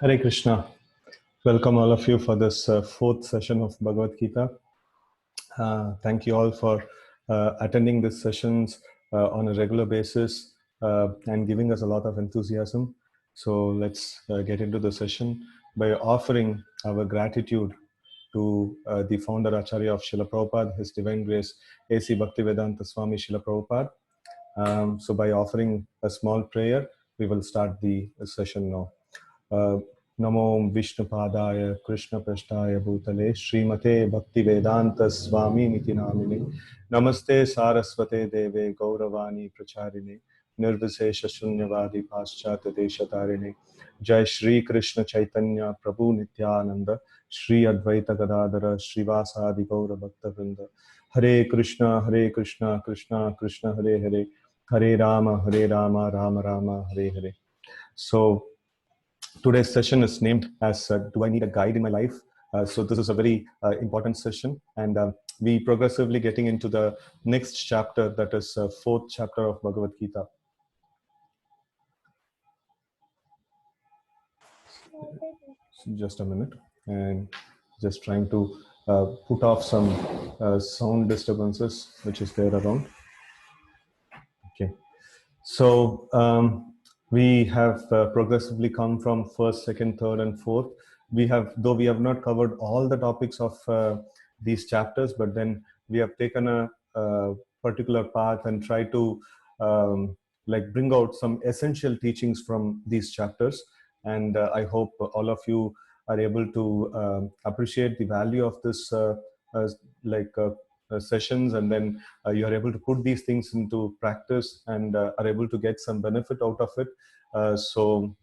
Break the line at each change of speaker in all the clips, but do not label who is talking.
Hare Krishna. Welcome all of you for this fourth session of Bhagavad Gita. Thank you all for attending these sessions on a regular basis and giving us a lot of enthusiasm. So let's get into the session by offering our gratitude to the founder Acharya of Srila Prabhupada, His Divine Grace, A.C. Bhaktivedanta Swami Srila Prabhupada. So by offering a small prayer, we will start the session now. Namo Vishnupadaya Krishna Prashtaya Bhutale Srimate Bhaktivedanta Swami Niti Namine Namaste Saraswate Deve Gauravani Pracharine Nirvisesha Shunyavadi Paschata Deshatarine Jai Shri Krishna Chaitanya Prabhu Nityananda Shri Advaita Gadadara Srivasadi Gaura Bhakta Vrinda Hare Krishna Krishna Krishna Hare Hare Hare Rama Rama Rama Hare Hare. So today's session is named as Do I Need a Guide in My Life? So this is a very important session, and we progressively getting into the next chapter, that is fourth chapter of Bhagavad Gita. So just a minute, and just trying to put off some sound disturbances which is there around. Okay, so we have progressively come from first, second, third, and fourth. Though we have not covered all the topics of these chapters, but then we have taken a particular path and try to like bring out some essential teachings from these chapters. And I hope all of you are able to appreciate the value of this sessions, and then you are able to put these things into practice and are able to get some benefit out of it. So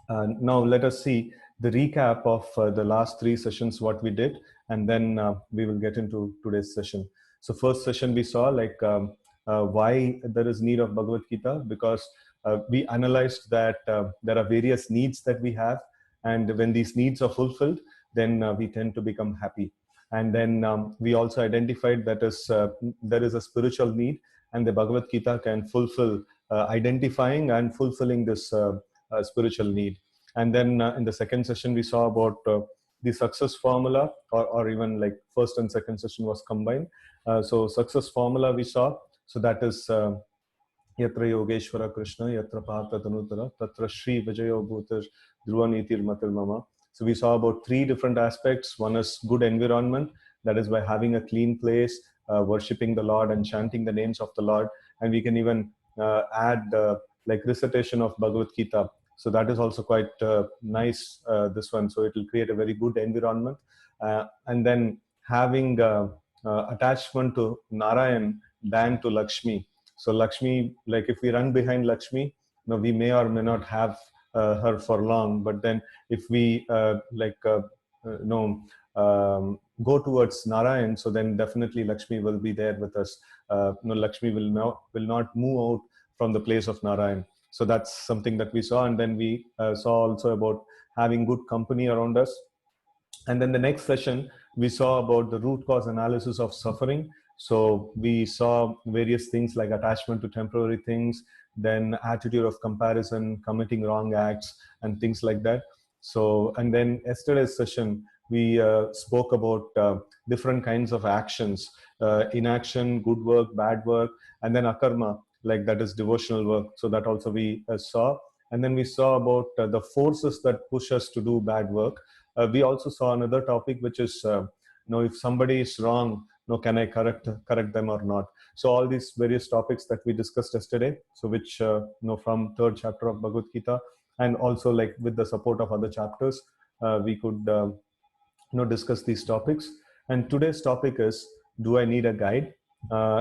now let us see the recap of the last three sessions, what we did, and then we will get into today's session. So first session we saw why there is need of Bhagavad Gita, because we analyzed that there are various needs that we have, and when these needs are fulfilled, then we tend to become happy. And then we also identified that there is a spiritual need, and the Bhagavad Gita can fulfill identifying and fulfilling this spiritual need. And then in the second session, we saw about the success formula, or even like first and second session was combined. So success formula we saw, so that is Yatra Yogeshwara Krishna, Yatra Partha Tanutara, Tatra Shri Vijayo Bhutar Dhruvanitir Matir Mama. So we saw about three different aspects. One is good environment, that is by having a clean place, worshipping the Lord and chanting the names of the Lord. And we can even add like recitation of Bhagavad Gita. So that is also quite nice, this one. So it will create a very good environment. And then having attachment to Narayan than to Lakshmi. So Lakshmi, like if we run behind Lakshmi, we may or may not have her for long. But then if we go towards Narayan, so then definitely Lakshmi will be there with us. Lakshmi will not move out from the place of Narayan. So that's something that we saw. And then we saw also about having good company around us. And then the next session, we saw about the root cause analysis of suffering. So we saw various things like attachment to temporary things, then attitude of comparison, committing wrong acts, and things like that. So, and then yesterday's session, we spoke about different kinds of actions, inaction, good work, bad work, and then akarma, like that is devotional work. So that also we saw. And then we saw about the forces that push us to do bad work. We also saw another topic, which is, if somebody is wrong, can I correct them or not? So all these various topics that we discussed yesterday, so which, from third chapter of Bhagavad Gita, and also like with the support of other chapters, we could, discuss these topics. And today's topic is, do I need a guide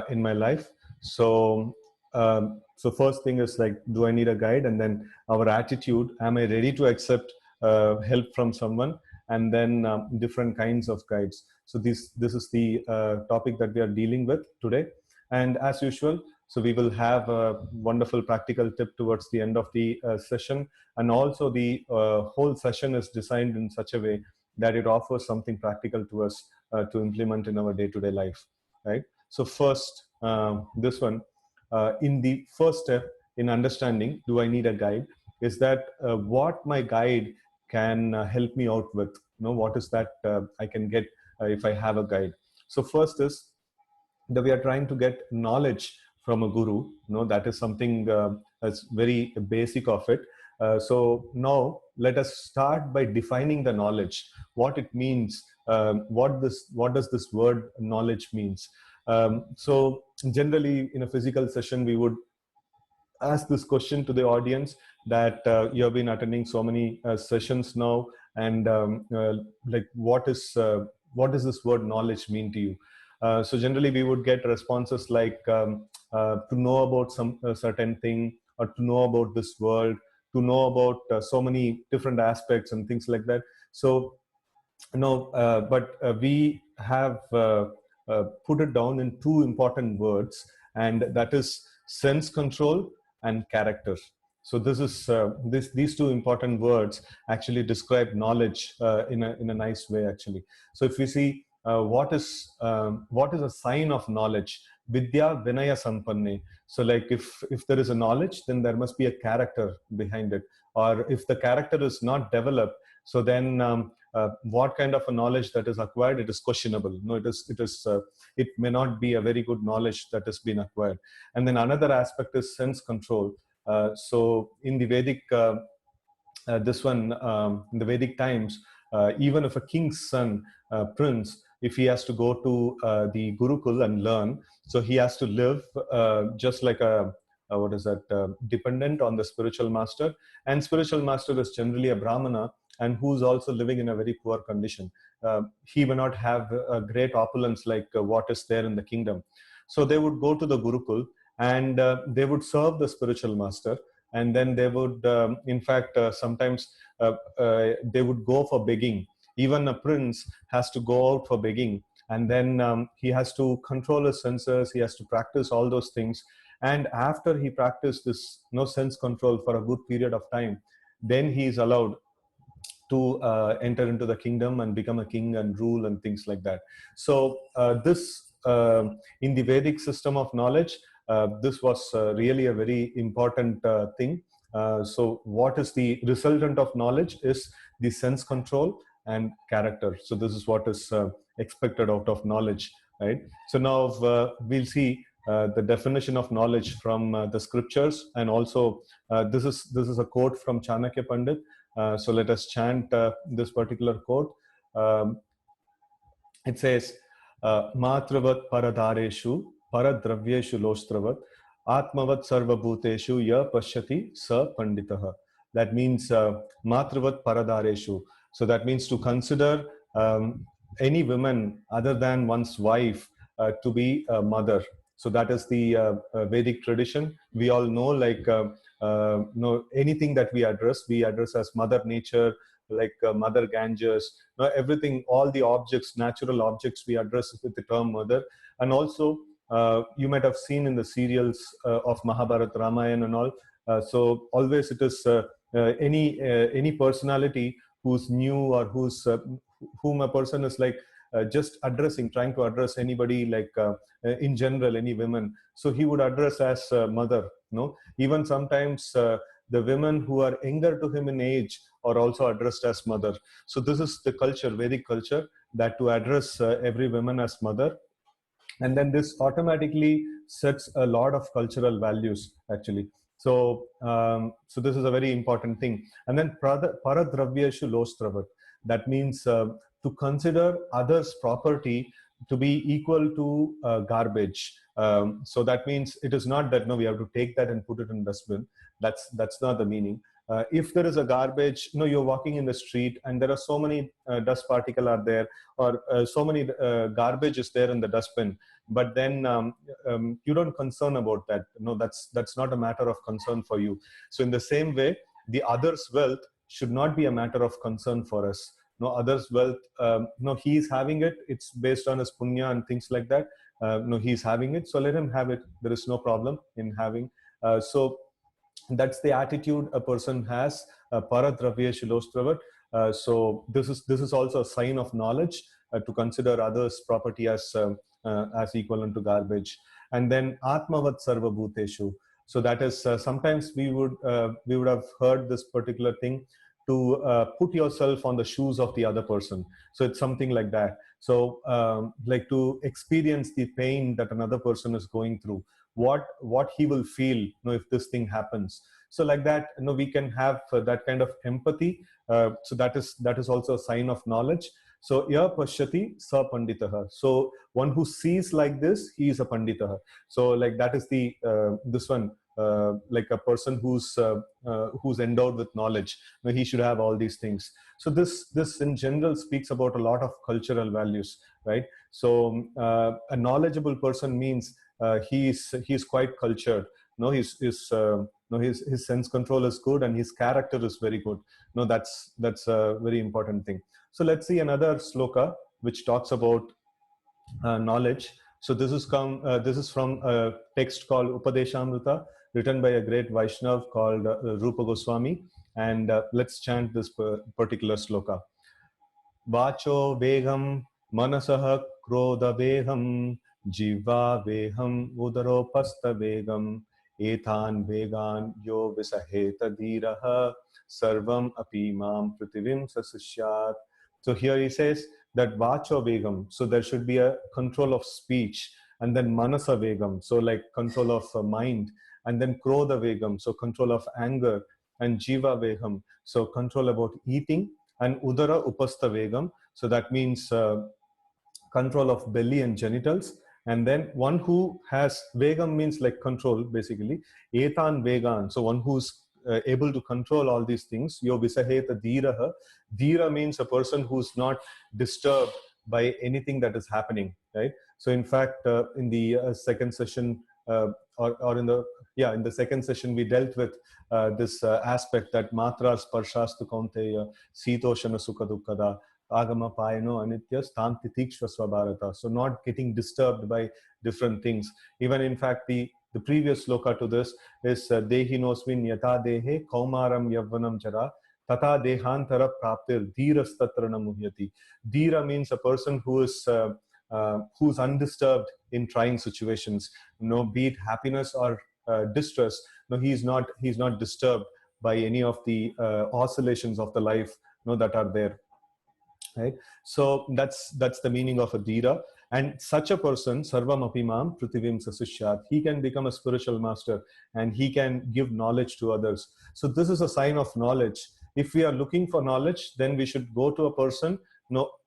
in my life? So, so first thing is like, do I need a guide? And then our attitude, am I ready to accept help from someone? And then different kinds of guides. So this is the topic that we are dealing with today. And as usual, so we will have a wonderful practical tip towards the end of the session. And also the whole session is designed in such a way that it offers something practical to us to implement in our day-to-day life, right? So first, this one, in the first step in understanding, do I need a guide, is that what my guide can help me out with? What is that I can get if I have a guide? So first is that we are trying to get knowledge from a guru. That is something that's very basic of it. So now let us start by defining the knowledge, what it means, what does this word knowledge means. So generally in a physical session, we would ask this question to the audience that you have been attending so many sessions now, and like what does this word knowledge mean to you? So generally we would get responses like to know about some certain thing, or to know about this world, to know about so many different aspects and things like that. So but we have put it down in two important words, and that is sense control and character. So this is these two important words actually describe knowledge in a nice way, actually. So if we see what is a sign of knowledge, vidya vinaya sampanne. So like if there is a knowledge, then there must be a character behind it. Or if the character is not developed, so then what kind of a knowledge that is acquired, it is questionable. It may not be a very good knowledge that has been acquired. And then another aspect is sense control. So in the Vedic in the Vedic times, even if a king's son, prince, if he has to go to the Gurukul and learn, so he has to live just like a what is that, dependent on the spiritual master. And spiritual master is generally a Brahmana, and who's also living in a very poor condition. He may not have a great opulence like what is there in the kingdom. So they would go to the Gurukul, and they would serve the spiritual master, and then they would in fact sometimes they would go for begging. Even a prince has to go out for begging, and then he has to control his senses, he has to practice all those things. And after he practiced this no sense control for a good period of time, then he is allowed to enter into the kingdom and become a king and rule and things like that. So this in the Vedic system of knowledge, this was really a very important thing. So what is the resultant of knowledge is the sense control and character. So this is what is expected out of knowledge, right? So now we'll see the definition of knowledge from the scriptures, and also this is a quote from Chanakya Pandit. So let us chant this particular quote. It says, Matravat paradareshu paradravyeshu lostravat atmavat sarvabhuteshu ya pashyati sa panditaha. That means Matravat paradareshu. So that means to consider any woman other than one's wife to be a mother. So that is the Vedic tradition. We all know, like, anything that we address as Mother Nature, like Mother Ganges, everything, all the objects, natural objects, we address with the term mother. And also, you might have seen in the serials of Mahabharata, Ramayana, and all. So always it is any personality who's new, or whom a person is like just trying to address anybody, like in general, any women. So he would address as mother. Even sometimes the women who are younger to him in age are also addressed as mother. So this is the culture, Vedic culture, that to address every woman as mother. And then this automatically sets a lot of cultural values, actually. So so this is a very important thing. And then paradravyeshu lostravat. That means to consider others' property to be equal to garbage. So that means it is not that no, we have to take that and put it in dustbin. That's not the meaning. If there is a garbage, you're walking in the street and there are so many dust particles are there, or so many garbage is there in the dustbin, but then you don't concern about that. No, that's not a matter of concern for you. So in the same way, the other's wealth should not be a matter of concern for us. No, others' wealth, no, he's having it. It's based on his punya and things like that. No, he's having it, so let him have it. There is no problem in having. So that's the attitude a person has. Paradravyeshu lostravat. So this is also a sign of knowledge, to consider others' property as equivalent to garbage. And then atmavat sarvabhuteshu. So that is sometimes we would have heard this particular thing, to put yourself on the shoes of the other person. So it's something like that. So like to experience the pain that another person is going through, what he will feel, you know, if this thing happens. So like that, you know, we can have that kind of empathy. So that is also a sign of knowledge. So ya pashyati sa panditah. So one who sees like this, he is a panditah. So like that is the this one, like a person who's endowed with knowledge. You know, he should have all these things. So this in general speaks about a lot of cultural values, right? So a knowledgeable person means he's quite cultured. No, his sense control is good and his character is very good. No, that's a very important thing. So let's see another sloka which talks about knowledge. So this is from a text called Upadeshamrita, written by a great Vaishnav called Rupa Goswami. And let's chant this particular sloka. Vacho vegam manasah krodha vegam jiva veham udaropasta vegam ethan vegan yo visaheta dhiraha sarvam apimam prithivim sasishyat. So here he says that vacho vegam, so there should be a control of speech, and then manasa vegam, so like control of mind, and then krodha vegam, so control of anger, and jiva vegam, so control about eating, and udara upastha vegam, so that means control of belly and genitals. And then one who has vegam means like control basically, etan vegan, so one who's able to control all these things. Yo visaheta dhiraha. Dhira means a person who's not disturbed by anything that is happening, right? So in fact, in the second session, or in the second session, we dealt with this aspect that matra sparshastu kaunteya sitoshana sukha dukkada agama payano anitya stanti tikshva swabharata. So not getting disturbed by different things. Even in fact, the previous sloka to this is dehi nosmin yata dehe kaumaram yavvanam jara tata dehantara praptir dhirastatara muhyati. Dhira means a person who's undisturbed in trying situations, be it happiness or distress. No, he's not disturbed by any of the oscillations of the life, that are there, right? So that's the meaning of a dhira. And such a person, sarvam apimam prithivim sasushyat, he can become a spiritual master and he can give knowledge to others. So this is a sign of knowledge. If we are looking for knowledge, then we should go to a person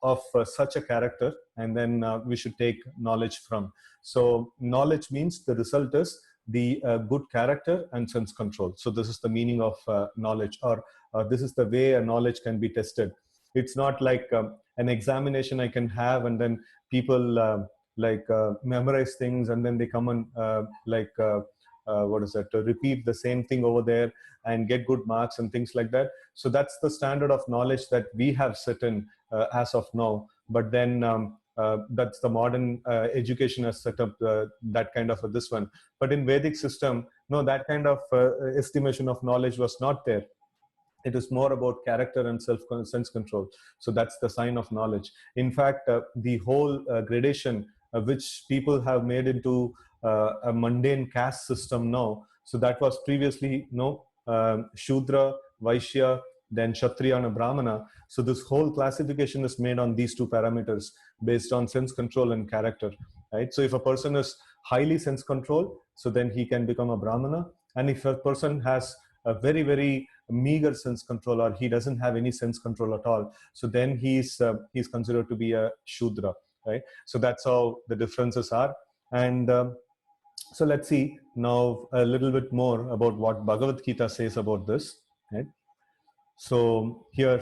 of such a character, and then we should take knowledge from. So knowledge means the result is the good character and sense control. So this is the meaning of knowledge, or this is the way a knowledge can be tested. It's not like an examination I can have and then people memorize things and then they come and repeat the same thing over there and get good marks and things like that. So that's the standard of knowledge that we have set in as of now. But then that's the modern education has set up that kind of this one. But in Vedic system, no, that kind of estimation of knowledge was not there. It is more about character and sense control. So that's the sign of knowledge. In fact, the whole gradation which people have made into a mundane caste system now. So that was previously Shudra, Vaishya, then Kshatriya and Brahmana. So this whole classification is made on these two parameters based on sense control and character, right? So if a person is highly sense control, so then he can become a Brahmana. And if a person has a very, very meager sense control, or he doesn't have any sense control at all, so then he's considered to be a Shudra, right? So that's how the differences are. And so let's see now a little bit more about what Bhagavad Gita says about this, right? So here,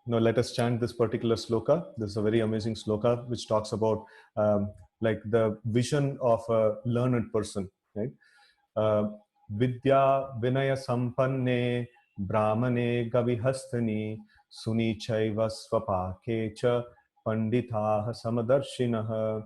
let us chant this particular sloka. This is a very amazing sloka which talks about like the vision of a learned person, right? Vidya vinaya sampanne brahmane gavihastani sunichaiva swapakecha panditaha samadarshinaha.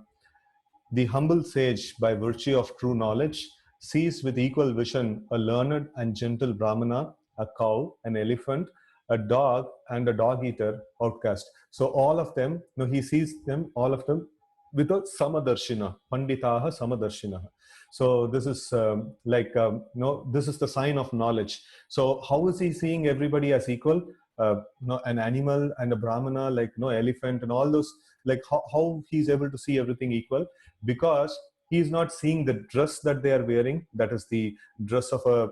The humble sage, by virtue of true knowledge, sees with equal vision a learned and gentle brahmana, a cow, an elephant, a dog, and a dog-eater outcast. So all of them, he sees them, all of them, with a samadarshina, panditaha samadarshina. So this is this is the sign of knowledge. So how is he seeing everybody as equal? an animal and a brahmana, like elephant and all those, like how he's able to see everything equal, because he's not seeing the dress that they are wearing. That is the dress of a,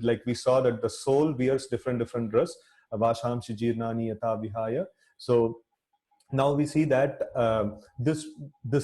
like we saw that the soul wears different dress. Vasham shijirnani yata vihaya. So now we see that this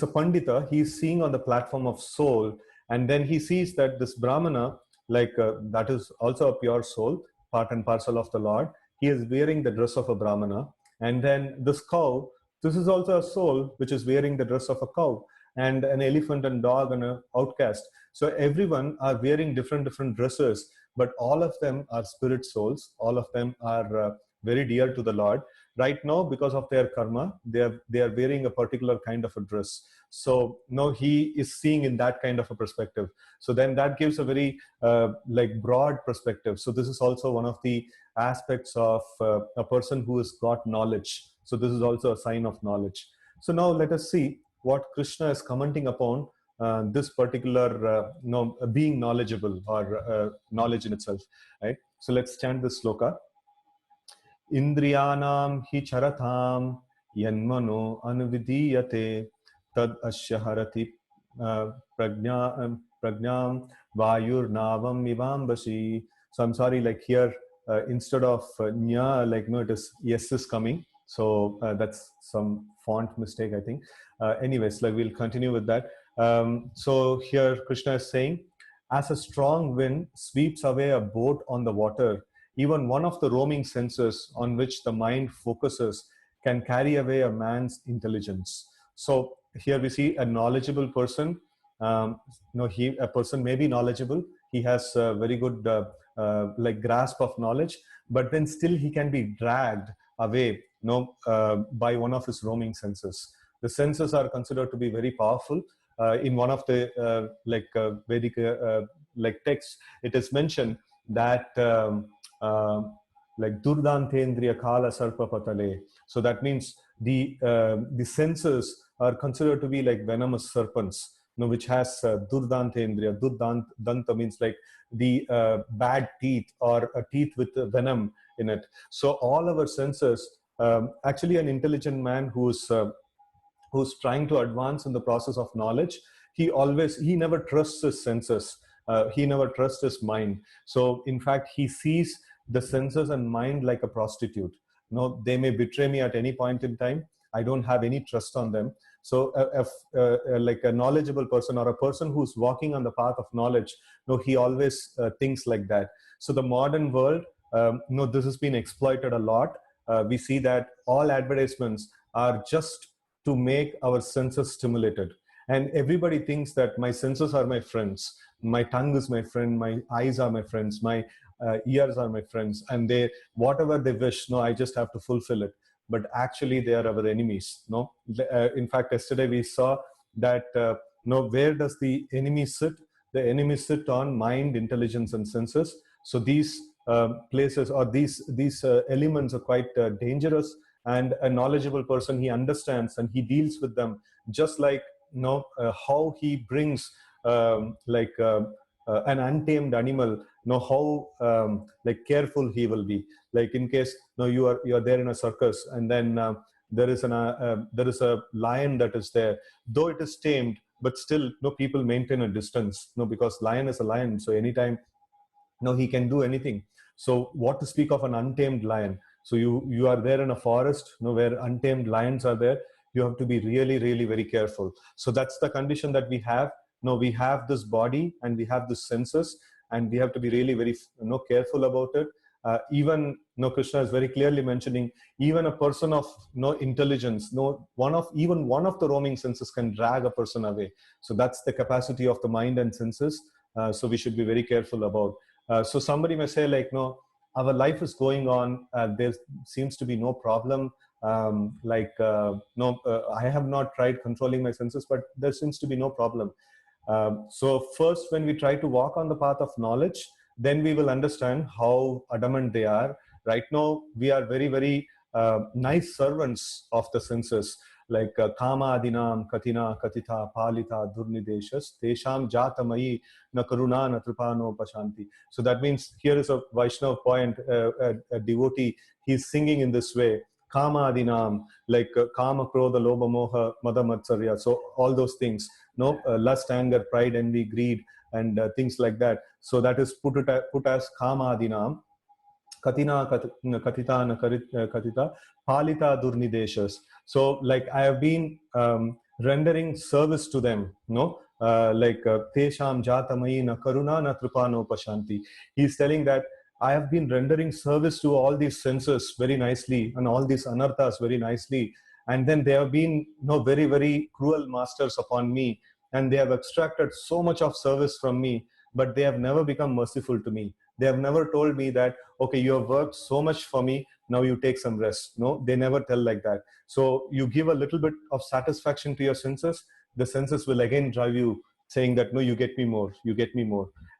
a pandita, he's seeing on the platform of soul, and then he sees that this brahmana, like that is also a pure soul, part and parcel of the Lord. He is wearing the dress of a brahmana. And then this cow, this is also a soul which is wearing the dress of a cow, and an elephant and dog and an outcast. So everyone are wearing different dresses, but all of them are spirit souls. All of them are very dear to the Lord. Right now, because of their karma, they are wearing a particular kind of a dress. So now he is seeing in that kind of a perspective. So then that gives a very like broad perspective. So this is also one of the aspects of a person who has got knowledge. So this is also a sign of knowledge. So now let us see what Krishna is commenting upon this particular being knowledgeable, or knowledge in itself, right? So let's chant this sloka. Indriyanam hi charatham yanmano anvidiyate tad asya harati pragnam vayur ivambasi. So I'm sorry, like here instead of nya, like no, it is yes is coming. So that's some font mistake, I think. Anyways, like we'll continue with that. So here Krishna is saying, as a strong wind sweeps away a boat on the water, even one of the roaming senses on which the mind focuses can carry away a man's intelligence. So here we see a knowledgeable person. A person may be knowledgeable. He has a very good like grasp of knowledge, but then still he can be dragged away, by one of his roaming senses. The senses are considered to be very powerful. In one of the Vedic like texts, it is mentioned that like Durdantendriya Kala Sarpa Patale. So that means the senses are considered to be like venomous serpents, which has Durdantendriya. Danta means like the bad teeth, or a teeth with venom in it. So all our senses, actually an intelligent man who's trying to advance in the process of knowledge, he never trusts his senses. He never trusts his mind. So in fact, he sees the senses and mind like a prostitute. They may betray me at any point in time. I don't have any trust on them. So like a knowledgeable person, or a person who's walking on the path of knowledge, he always thinks like that. So the modern world, this has been exploited a lot. We see that all advertisements are just to make our senses stimulated. And everybody thinks that my senses are my friends. My tongue is my friend. My eyes are my friends. My ears are my friends. And whatever they wish, I just have to fulfill it. But actually, they are our enemies. In fact, yesterday we saw that where does the enemy sit? The enemy sit on mind, intelligence, and senses. So these places, or these elements are quite dangerous. And a knowledgeable person, he understands and he deals with them, just like how he brings an untamed animal, how like careful he will be. Like in case you are there in a circus, and then there is a lion that is there, though it is tamed, but still people maintain a distance, because lion is a lion, so anytime he can do anything. So what to speak of an untamed lion? So you are there in a forest, where untamed lions are there. You have to be really, really very careful. So that's the condition that we have. We have this body and we have the senses, and we have to be really very careful about it. Even Krishna is very clearly mentioning, even a person of intelligence, one of the roaming senses can drag a person away. So that's the capacity of the mind and senses. So we should be very careful about. So somebody may say, like, no, our life is going on. There seems to be no problem. I have not tried controlling my senses, but there seems to be no problem. So first, when we try to walk on the path of knowledge, then we will understand how adamant they are. Right now, we are very, very nice servants of the senses. like kama adinam katina katita palita durnideshas tesham jatamayi na karuna na tripano pashanti. So that means here is a Vaishnav point, a devotee, he's singing in this way. Kama adinam, like kama, krodha, lobha, moha, mada, matsarya. So all those things, no, lust, anger, pride, envy, greed, and things like that. So that is put as kama adinam. Katina katita na katita palita durnideshas. So like I have been rendering service to them, no, like tesham jatamai na karuna na tripano pashanti. He's telling that I have been rendering service to all these senses very nicely and all these anarthas very nicely, and then they have been, very, very cruel masters upon me, and they have extracted so much of service from me, but they have never become merciful to me. They have never told me that, okay, you have worked so much for me, now you take some rest. No, they never tell like that. So you give a little bit of satisfaction to your senses, the senses will again drive you, saying that, no, you get me more,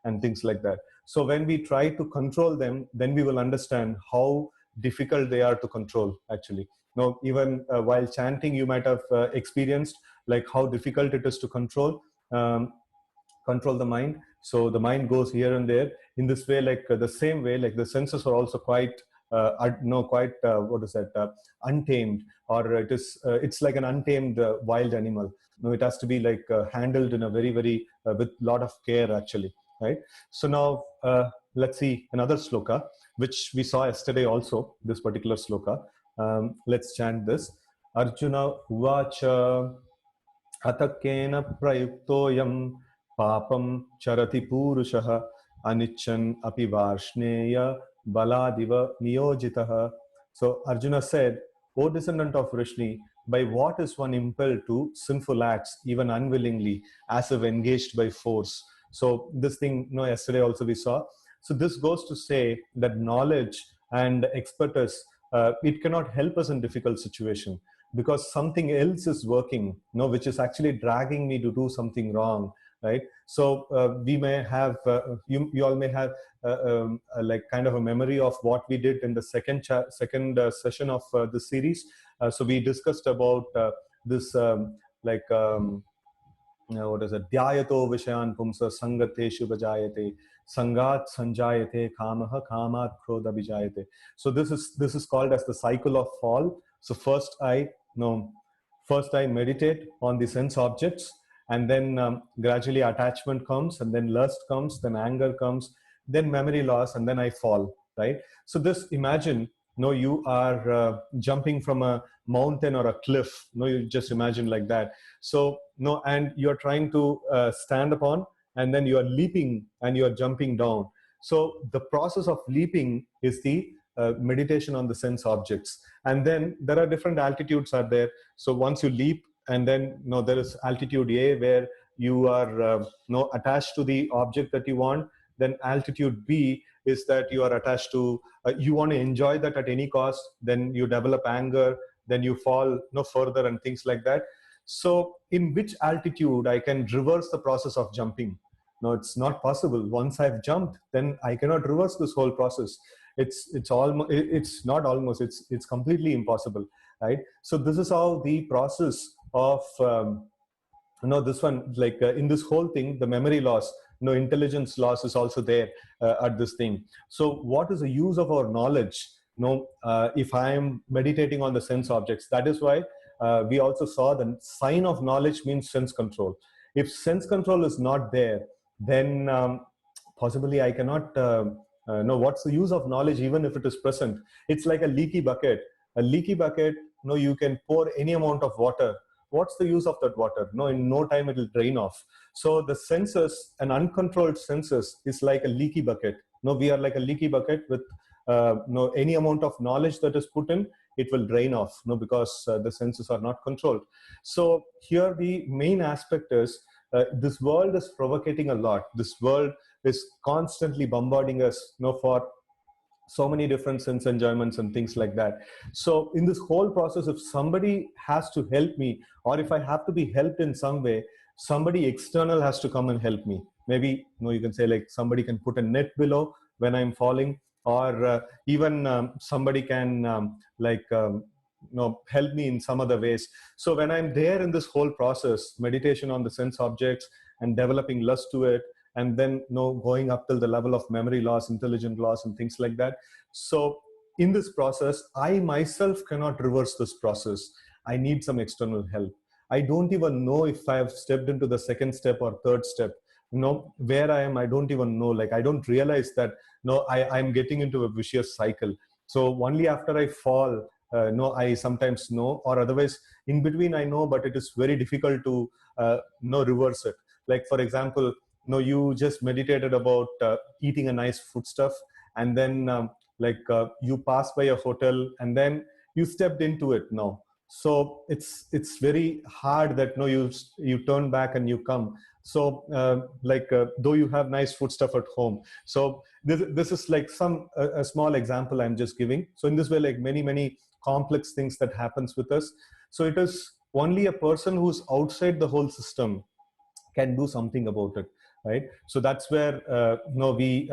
and things like that. So when we try to control them, then we will understand how difficult they are to control, actually. Now, even while chanting, you might have experienced like how difficult it is to control the mind. So the mind goes here and there in this way, like the same way, like the senses are also quite what is that, untamed, or it's like an untamed wild animal. No, it has to be like handled in a very, very with lot of care, actually, right? So now let's see another sloka which we saw yesterday also, this particular sloka. Let's chant this. Arjuna uvacha atakena prayuktoyam papam charati purushah anichan api varshneya baladiva niyojitaha. So Arjuna said, O descendant of Vrishni, by what is one impelled to sinful acts, even unwillingly, as if engaged by force? So this thing, yesterday also we saw. So this goes to say that knowledge and expertise, it cannot help us in difficult situation, because something else is working, which is actually dragging me to do something wrong, right? So we may have, you all may have like kind of a memory of what we did in the second session of the series. So we discussed about this what is it? Dhyayato vishayan pumsa sangateshu bhajayate sangat sanjayate kamaha kamat krodha vijayate. So this is called as the cycle of fall. So first I meditate on the sense objects, and then gradually attachment comes, and then lust comes, then anger comes, then memory loss, and then I fall, right? So this, imagine, you are jumping from a mountain or a cliff. You just imagine like that. So and you're trying to stand upon, and then you are leaping and you are jumping down. So the process of leaping is the meditation on the sense objects. And then there are different altitudes are there. So once you leap, and then there is altitude A, where you are attached to the object that you want. Then altitude B is that you are attached to, you want to enjoy that at any cost. Then you develop anger, then you fall further and things like that. So in which altitude I can reverse the process of jumping? No, it's not possible. Once I've jumped, then I cannot reverse this whole process. It's completely impossible, right? So this is how the process of this one, like in this whole thing, the memory loss, intelligence loss is also there at this thing. So what is the use of our knowledge? If I am meditating on the sense objects, that is why we also saw the sign of knowledge means sense control. If sense control is not there, then possibly I cannot know what's the use of knowledge, even if it is present. It's like a leaky bucket. A leaky bucket, you can pour any amount of water. What's the use of that water? In no time it will drain off. So the senses, an uncontrolled senses, is like a leaky bucket. We are like a leaky bucket with any amount of knowledge that is put in, it will drain off, because the senses are not controlled. So here the main aspect is this world is provocating a lot. This world is constantly bombarding us, for so many different sense enjoyments and things like that. So in this whole process, if somebody has to help me, or if I have to be helped in some way, somebody external has to come and help me. Maybe you can say like somebody can put a net below when I'm falling, or even somebody can help me in some other ways. So when I'm there in this whole process, meditation on the sense objects and developing lust to it, and then going up till the level of memory loss, intelligent loss, and things like that. So in this process, I myself cannot reverse this process. I need some external help. I don't even know if I have stepped into the second step or third step. Where I am, I don't even know. Like, I don't realize that I'm getting into a vicious cycle. So only after I fall, I sometimes know, or otherwise in between I know, but it is very difficult to reverse it. Like, for example, you just meditated about eating a nice foodstuff, and then you pass by a hotel, and then you stepped into it now. So it's very hard that you turn back and you come. So though you have nice foodstuff at home. So this is like a small example I'm just giving. So in this way, like many complex things that happens with us. So it is only a person who's outside the whole system can do something about it, right? So that's where we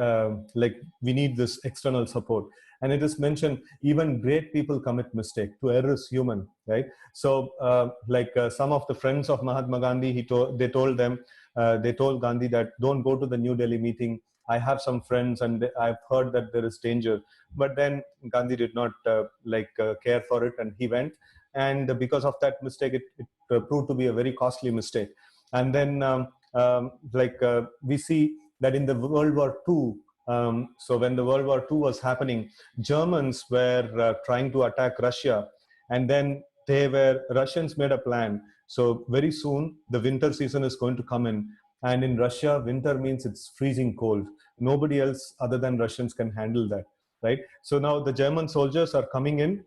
need this external support. And it is mentioned, even great people commit mistake. To err is human, right? So some of the friends of Mahatma Gandhi, they told Gandhi that don't go to the New Delhi meeting. I have some friends and I've heard that there is danger. But then Gandhi did not care for it, and he went. And because of that mistake, it proved to be a very costly mistake. And then we see that in the World War II, so when the World War II was happening, Germans were trying to attack Russia, and then Russians made a plan. So very soon the winter season is going to come in, and in Russia, winter means it's freezing cold. Nobody else other than Russians can handle that, right? So now the German soldiers are coming in,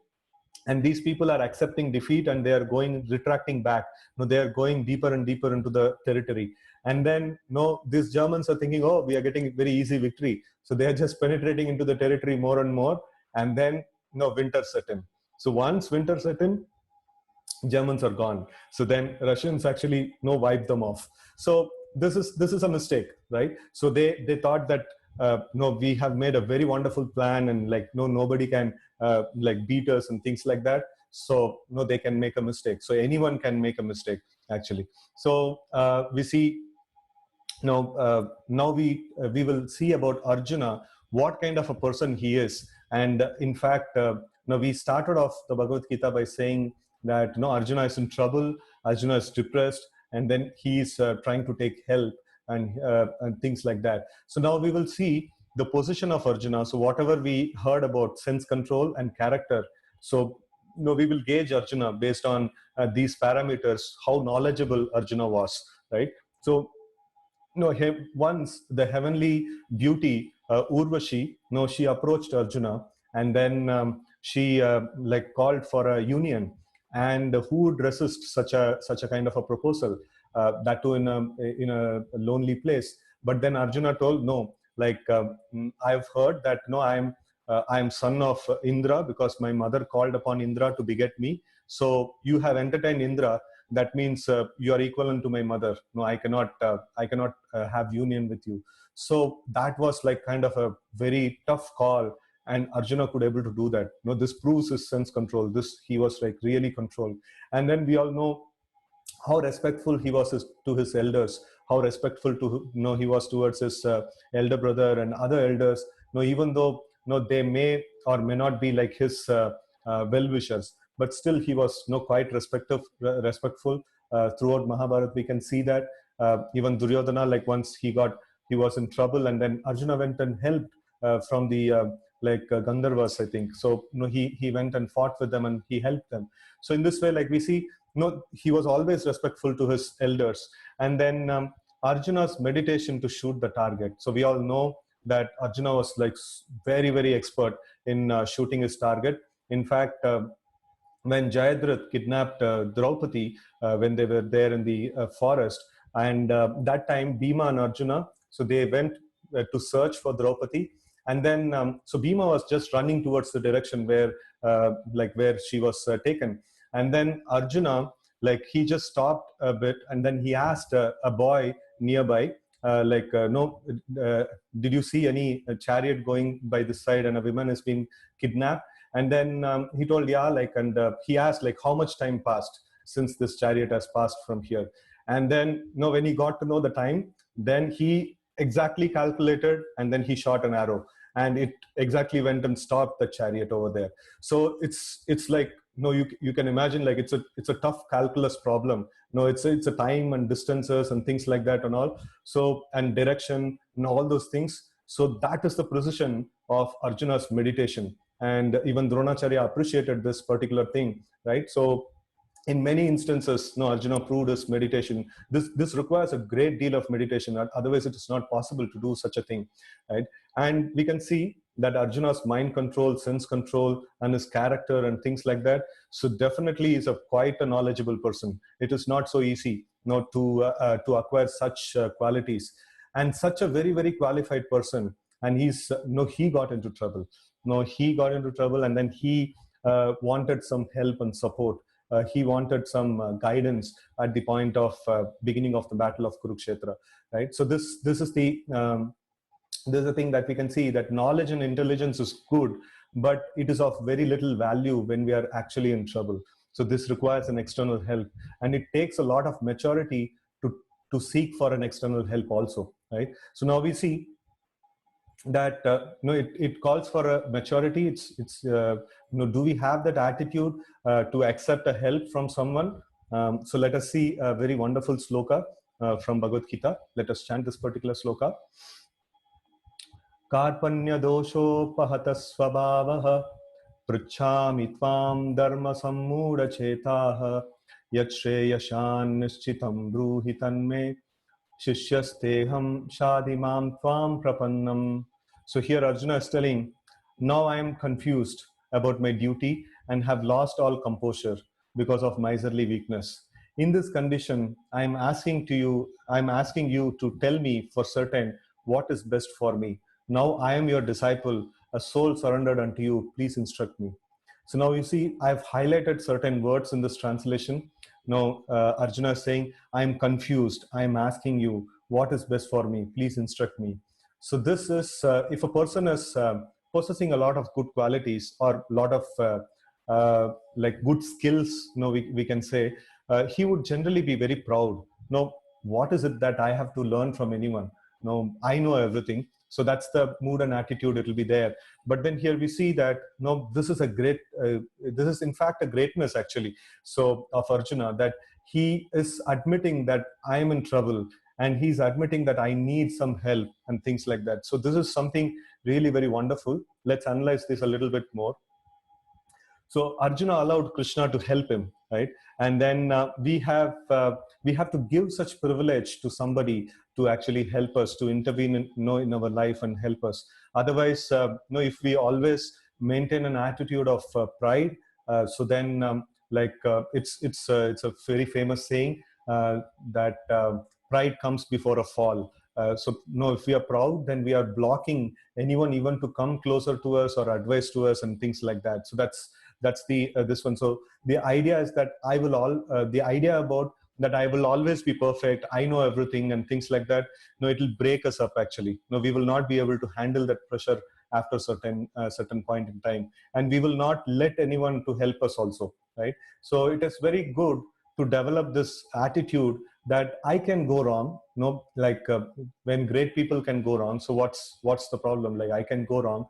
and these people are accepting defeat, and they are retracting back. They are going deeper and deeper into the territory. And then these Germans are thinking, oh, we are getting very easy victory. So they are just penetrating into the territory more and more. And then winter set in. So once winter set in, Germans are gone. So then Russians actually wipe them off. So this is a mistake, right? So they thought that we have made a very wonderful plan, and nobody can beat us and things like that. So they can make a mistake. So anyone can make a mistake, actually. So we see now we will see about Arjuna, what kind of a person he is. And in fact, now we started off the Bhagavad Gita by saying that Arjuna is in trouble, Arjuna is depressed, and then he is trying to take help and things like that. So now we will see the position of Arjuna. So whatever we heard about sense control and character, so we will gauge Arjuna based on these parameters, how knowledgeable Arjuna was, right? So once the heavenly beauty Urvashi, she approached Arjuna, and then she called for a union. And who would resist such a kind of a proposal, that too in a lonely place? But then Arjuna told, no, I've heard that I'm son of Indra, because my mother called upon Indra to beget me. So you have entertained Indra, that means you are equivalent to my mother. No, I cannot have union with you. So that was kind of a very tough call, and Arjuna could able to do that. This proves his sense control. He was really controlled. And then we all know how respectful he was to his elders, how respectful he was towards his elder brother and other elders. Even though they may or may not be like his well-wishers, but still he was quite respectful throughout Mahabharata. We can see that even Duryodhana, once he was in trouble, and then Arjuna went and helped from the Gandharvas, I think. So he went and fought with them, and he helped them. So in this way, we see, he was always respectful to his elders. And then Arjuna's meditation to shoot the target. So we all know that Arjuna was very, very expert in shooting his target. In fact, when Jayadratha kidnapped Draupadi, when they were there in the forest, and that time Bhima and Arjuna, so they went to search for Draupadi. And then so Bhima was just running towards the direction where she was taken. And then Arjuna, he just stopped a bit, and then he asked a boy nearby, no, did you see any chariot going by this side and a woman is being kidnapped? And then he told, yeah, like, and he asked, like, how much time passed since this chariot has passed from here? And then, when he got to know the time, then he exactly calculated, and then he shot an arrow, and it exactly went and stopped the chariot over there. So it's like, you can imagine, like, it's a tough calculus problem. It's a time and distances and things like that and all. So, and direction and all those things. So that is the precision of Arjuna's meditation. And even Dronacharya appreciated this particular thing, right? So in many instances, Arjuna proved his meditation. This requires a great deal of meditation. Otherwise, it is not possible to do such a thing, right? And we can see that Arjuna's mind control, sense control, and his character and things like that. So definitely, is quite a knowledgeable person. It is not so easy, to acquire such qualities, and such a very, very qualified person. And he got into trouble. He got into trouble, and then he wanted some help and support. He wanted some guidance at the point of beginning of the battle of Kurukshetra, right? So this is the thing that we can see, that knowledge and intelligence is good, but it is of very little value when we are actually in trouble. So this requires an external help, and it takes a lot of maturity to seek for an external help also, right? So now we see that it calls for a maturity. It's do we have that attitude to accept a help from someone? So let us see a very wonderful sloka from Bhagavad Gita. Let us chant this particular sloka. Karpanya doshopahata svabhavah pruchhami tvam dharma sammuda chetah yat shreyashan nishchitam bruhi tanme Shishyasteham shadimam tvam prapannam. So here Arjuna is telling, now I am confused about my duty and have lost all composure because of miserly weakness. In this condition, I am asking you to tell me for certain what is best for me. Now I am your disciple, a soul surrendered unto you. Please instruct me. So now you see, I've highlighted certain words in this translation. Now Arjuna is saying, I'm confused. I'm asking you, what is best for me? Please instruct me. So this is, if a person is possessing a lot of good qualities or a lot of like good skills, we can say, he would generally be very proud. What is it that I have to learn from anyone? I know everything. So that's the mood and attitude, it will be there. But then here we see that, this is this is in fact a greatness actually. So of Arjuna, that he is admitting that I am in trouble, and he's admitting that I need some help and things like that. So this is something really very wonderful. Let's analyze this a little bit more. So Arjuna allowed Krishna to help him, right? And then we have to give such privilege to somebody to actually help us, to intervene in our life and help us. Otherwise, if we always maintain an attitude of pride, so then it's a very famous saying that pride comes before a fall. If we are proud, then we are blocking anyone even to come closer to us or advise to us and things like that. So that's the this one. So the idea is that the idea about that I will always be perfect, I know everything and things like that, it will break us up actually. We will not be able to handle that pressure after certain point in time, and we will not let anyone to help us also, right? So it is very good to develop this attitude that I can go wrong, when great people can go wrong. So what's the problem? Like, I can go wrong.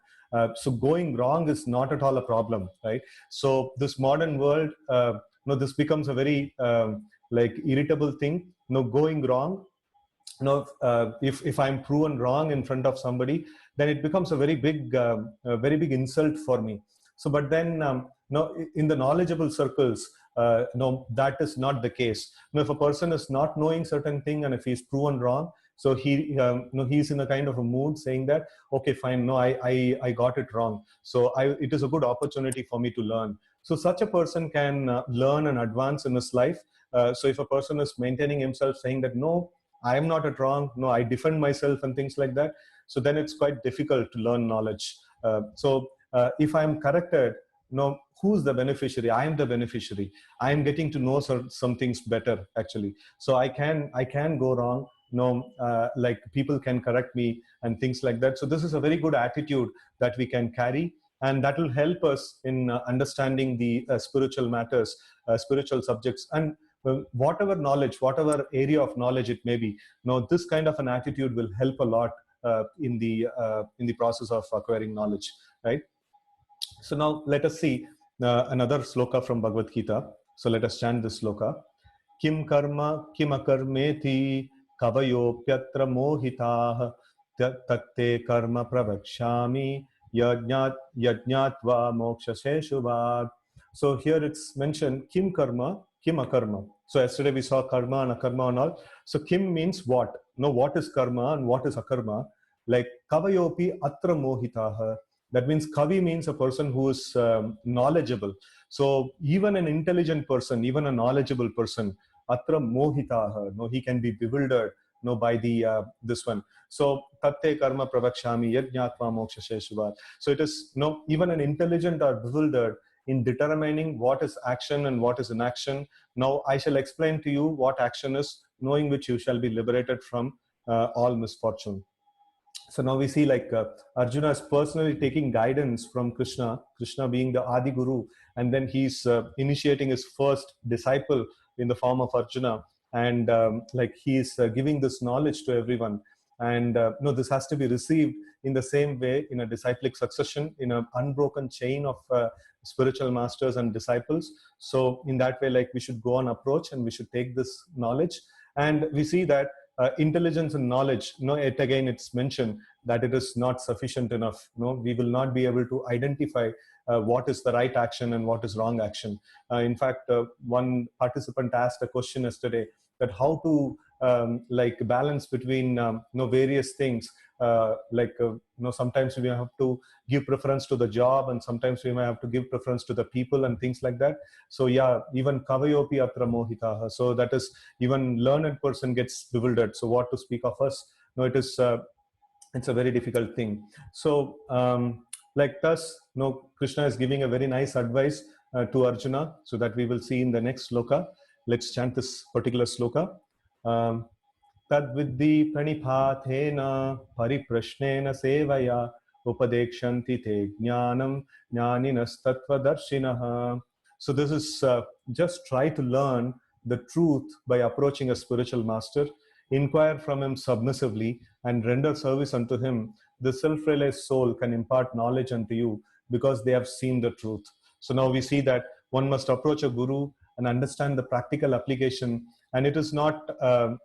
So going wrong is not at all a problem, right? So this modern world, this becomes a very irritable thing. Going wrong. If I'm proven wrong in front of somebody, then it becomes a very big insult for me. So, but then in the knowledgeable circles, that is not the case. If a person is not knowing certain thing and if he's proven wrong, so he's in a kind of a mood saying that, okay, fine, I got it wrong. So it is a good opportunity for me to learn. So such a person can learn and advance in his life. So if a person is maintaining himself saying that, no, I am not at wrong, no, I defend myself and things like that, so then it's quite difficult to learn knowledge. If I am corrected, who's the beneficiary? I am the beneficiary. I am getting to know some things better actually. So I can go wrong. like people can correct me and things like that. So this is a very good attitude that we can carry, and that will help us in understanding the spiritual matters, spiritual subjects, and whatever knowledge, whatever area of knowledge it may be. This kind of an attitude will help a lot in the process of acquiring knowledge, right? So now let us see another sloka from Bhagavad Gita. So let us chant this sloka. Kim karma kim akarmeti kavayopyatra mohitah tatte karma pravakshami yajñatva mokshase shubhat. So here it's mentioned kim karma, kim akarma. So yesterday we saw karma and akarma and all. So kim means what? What is karma and what is akarma? Like kavayopi atra mohitah. That means kavi means a person who is knowledgeable. So even an intelligent person, even a knowledgeable person, atra mohitaha, he can be bewildered by the this one. So tatte karma pravakshami yajñatva mokshase shubhat. So it is even an intelligent or bewildered in determining what is action and what is inaction. Now I shall explain to you what action is, knowing which you shall be liberated from all misfortune. So now we see like Arjuna is personally taking guidance from Krishna, Krishna being the Adi Guru, and then he's initiating his first disciple in the form of Arjuna, and like he's giving this knowledge to everyone. And this has to be received in the same way in a disciplic succession, in an unbroken chain of spiritual masters and disciples. So in that way, like we should go on approach and we should take this knowledge. And we see that intelligence and knowledge, it's mentioned that it is not sufficient enough. We will not be able to identify what is the right action and what is wrong action. In fact, one participant asked a question yesterday that how to like balance between various things. Sometimes we have to give preference to the job, and sometimes we may have to give preference to the people and things like that. So yeah, even kavayopi atra mohitaha. So that is, even learned person gets bewildered. So what to speak of us? It is it's a very difficult thing. So like thus, Krishna is giving a very nice advice to Arjuna, so that we will see in the next sloka. Let's chant this particular sloka. Tad viddhi praniphathena pariprashnena sevaya upadekshanti te jnanam jnaninas tattvadarshinaha. So this is just try to learn the truth by approaching a spiritual master, inquire from him submissively, and render service unto him. The self-realized soul can impart knowledge unto you because they have seen the truth. So now we see that one must approach a guru and understand the practical application, and it is not a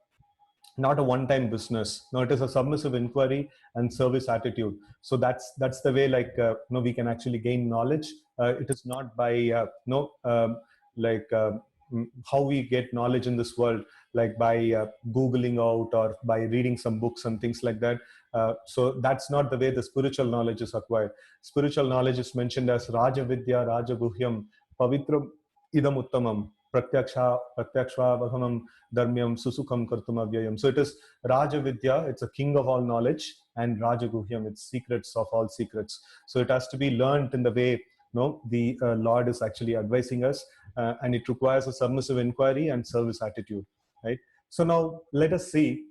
one-time business. No, it is a submissive inquiry and service attitude. So that's the way, like we can actually gain knowledge. It is not by how we get knowledge in this world, like by googling out or by reading some books and things like that. So that's not the way the spiritual knowledge is acquired. Spiritual knowledge is mentioned as Raja Vidya, Raja Guhyam, Pavitram Idam Uttamam, Pratyakshva Dharmyam Susukham Kartum Avyayam. So it is Raja Vidya, it's a king of all knowledge, and Raja Guhyam, it's secrets of all secrets. So it has to be learned in the way the Lord is actually advising us, and it requires a submissive inquiry and service attitude, right? So now let us see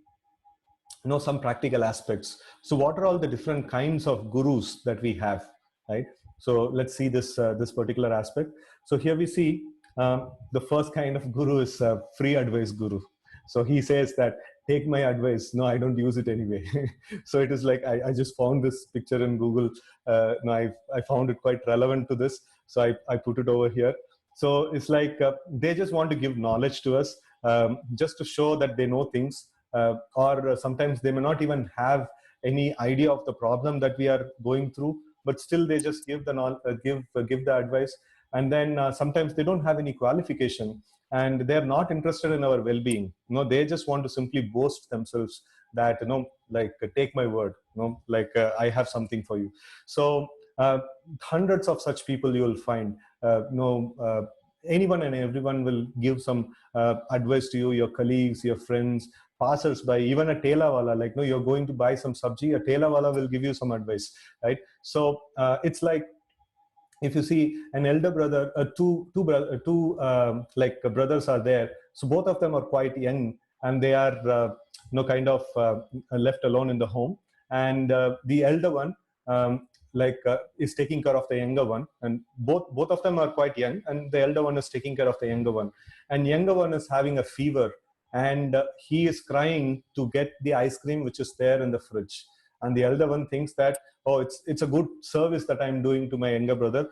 some practical aspects. So what are all the different kinds of gurus that we have, right? So let's see this particular aspect. So here we see the first kind of guru is free advice guru. So he says that take my advice. No, I don't use it anyway. So it is like I just found this picture in Google. I found it quite relevant to this, so I put it over here. So it's like they just want to give knowledge to us, just to show that they know things, or sometimes they may not even have any idea of the problem that we are going through, but still they just give the advice. And then sometimes they don't have any qualification, and they're not interested in our well-being. They just want to simply boast themselves that take my word, I have something for you. So hundreds of such people you will find. Anyone and everyone will give some advice to you, your colleagues, your friends, passers-by, even a tela wala, you're going to buy some sabji, a tela wala will give you some advice, right? So it's like, if you see an elder brother, two brothers are there. So both of them are quite young, and they are kind of left alone in the home, and the elder one is taking care of the younger one, and both of them are quite young, and the elder one is taking care of the younger one, and younger one is having a fever, and he is crying to get the ice cream which is there in the fridge, and the elder one thinks that, oh, it's a good service that I'm doing to my younger brother,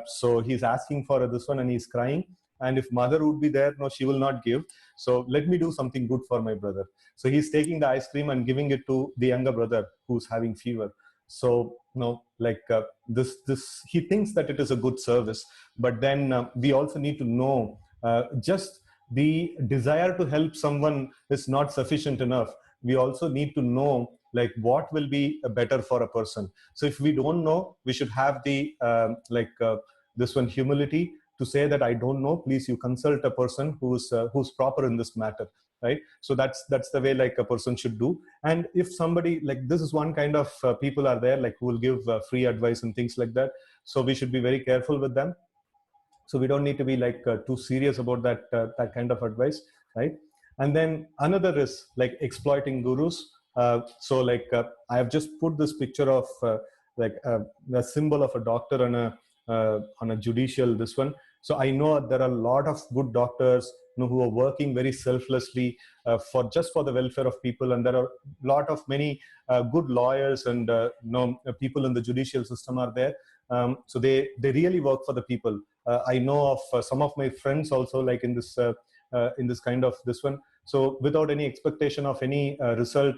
so he's asking for this one and he's crying, and if mother would be there, no, she will not give, so let me do something good for my brother. So he's taking the ice cream and giving it to the younger brother who's having fever. So this he thinks that it is a good service, but then we also need to know, just the desire to help someone is not sufficient enough. We also need to know like what will be better for a person. So if we don't know, we should have the this one humility to say that I don't know, please you consult a person who's proper in this matter, right? So that's the way like a person should do. And if somebody, like, this is one kind of people are there like who will give free advice and things like that, so we should be very careful with them. So we don't need to be like too serious about that kind of advice, right? And then another is like exploiting gurus. I have just put this picture of the symbol of a doctor on a judicial this one. So I know there are a lot of good doctors, who are working very selflessly for the welfare of people, and there are a lot of many good lawyers and people in the judicial system are there. So they really work for the people. I know of some of my friends also, like in this kind of this one. So without any expectation of any result,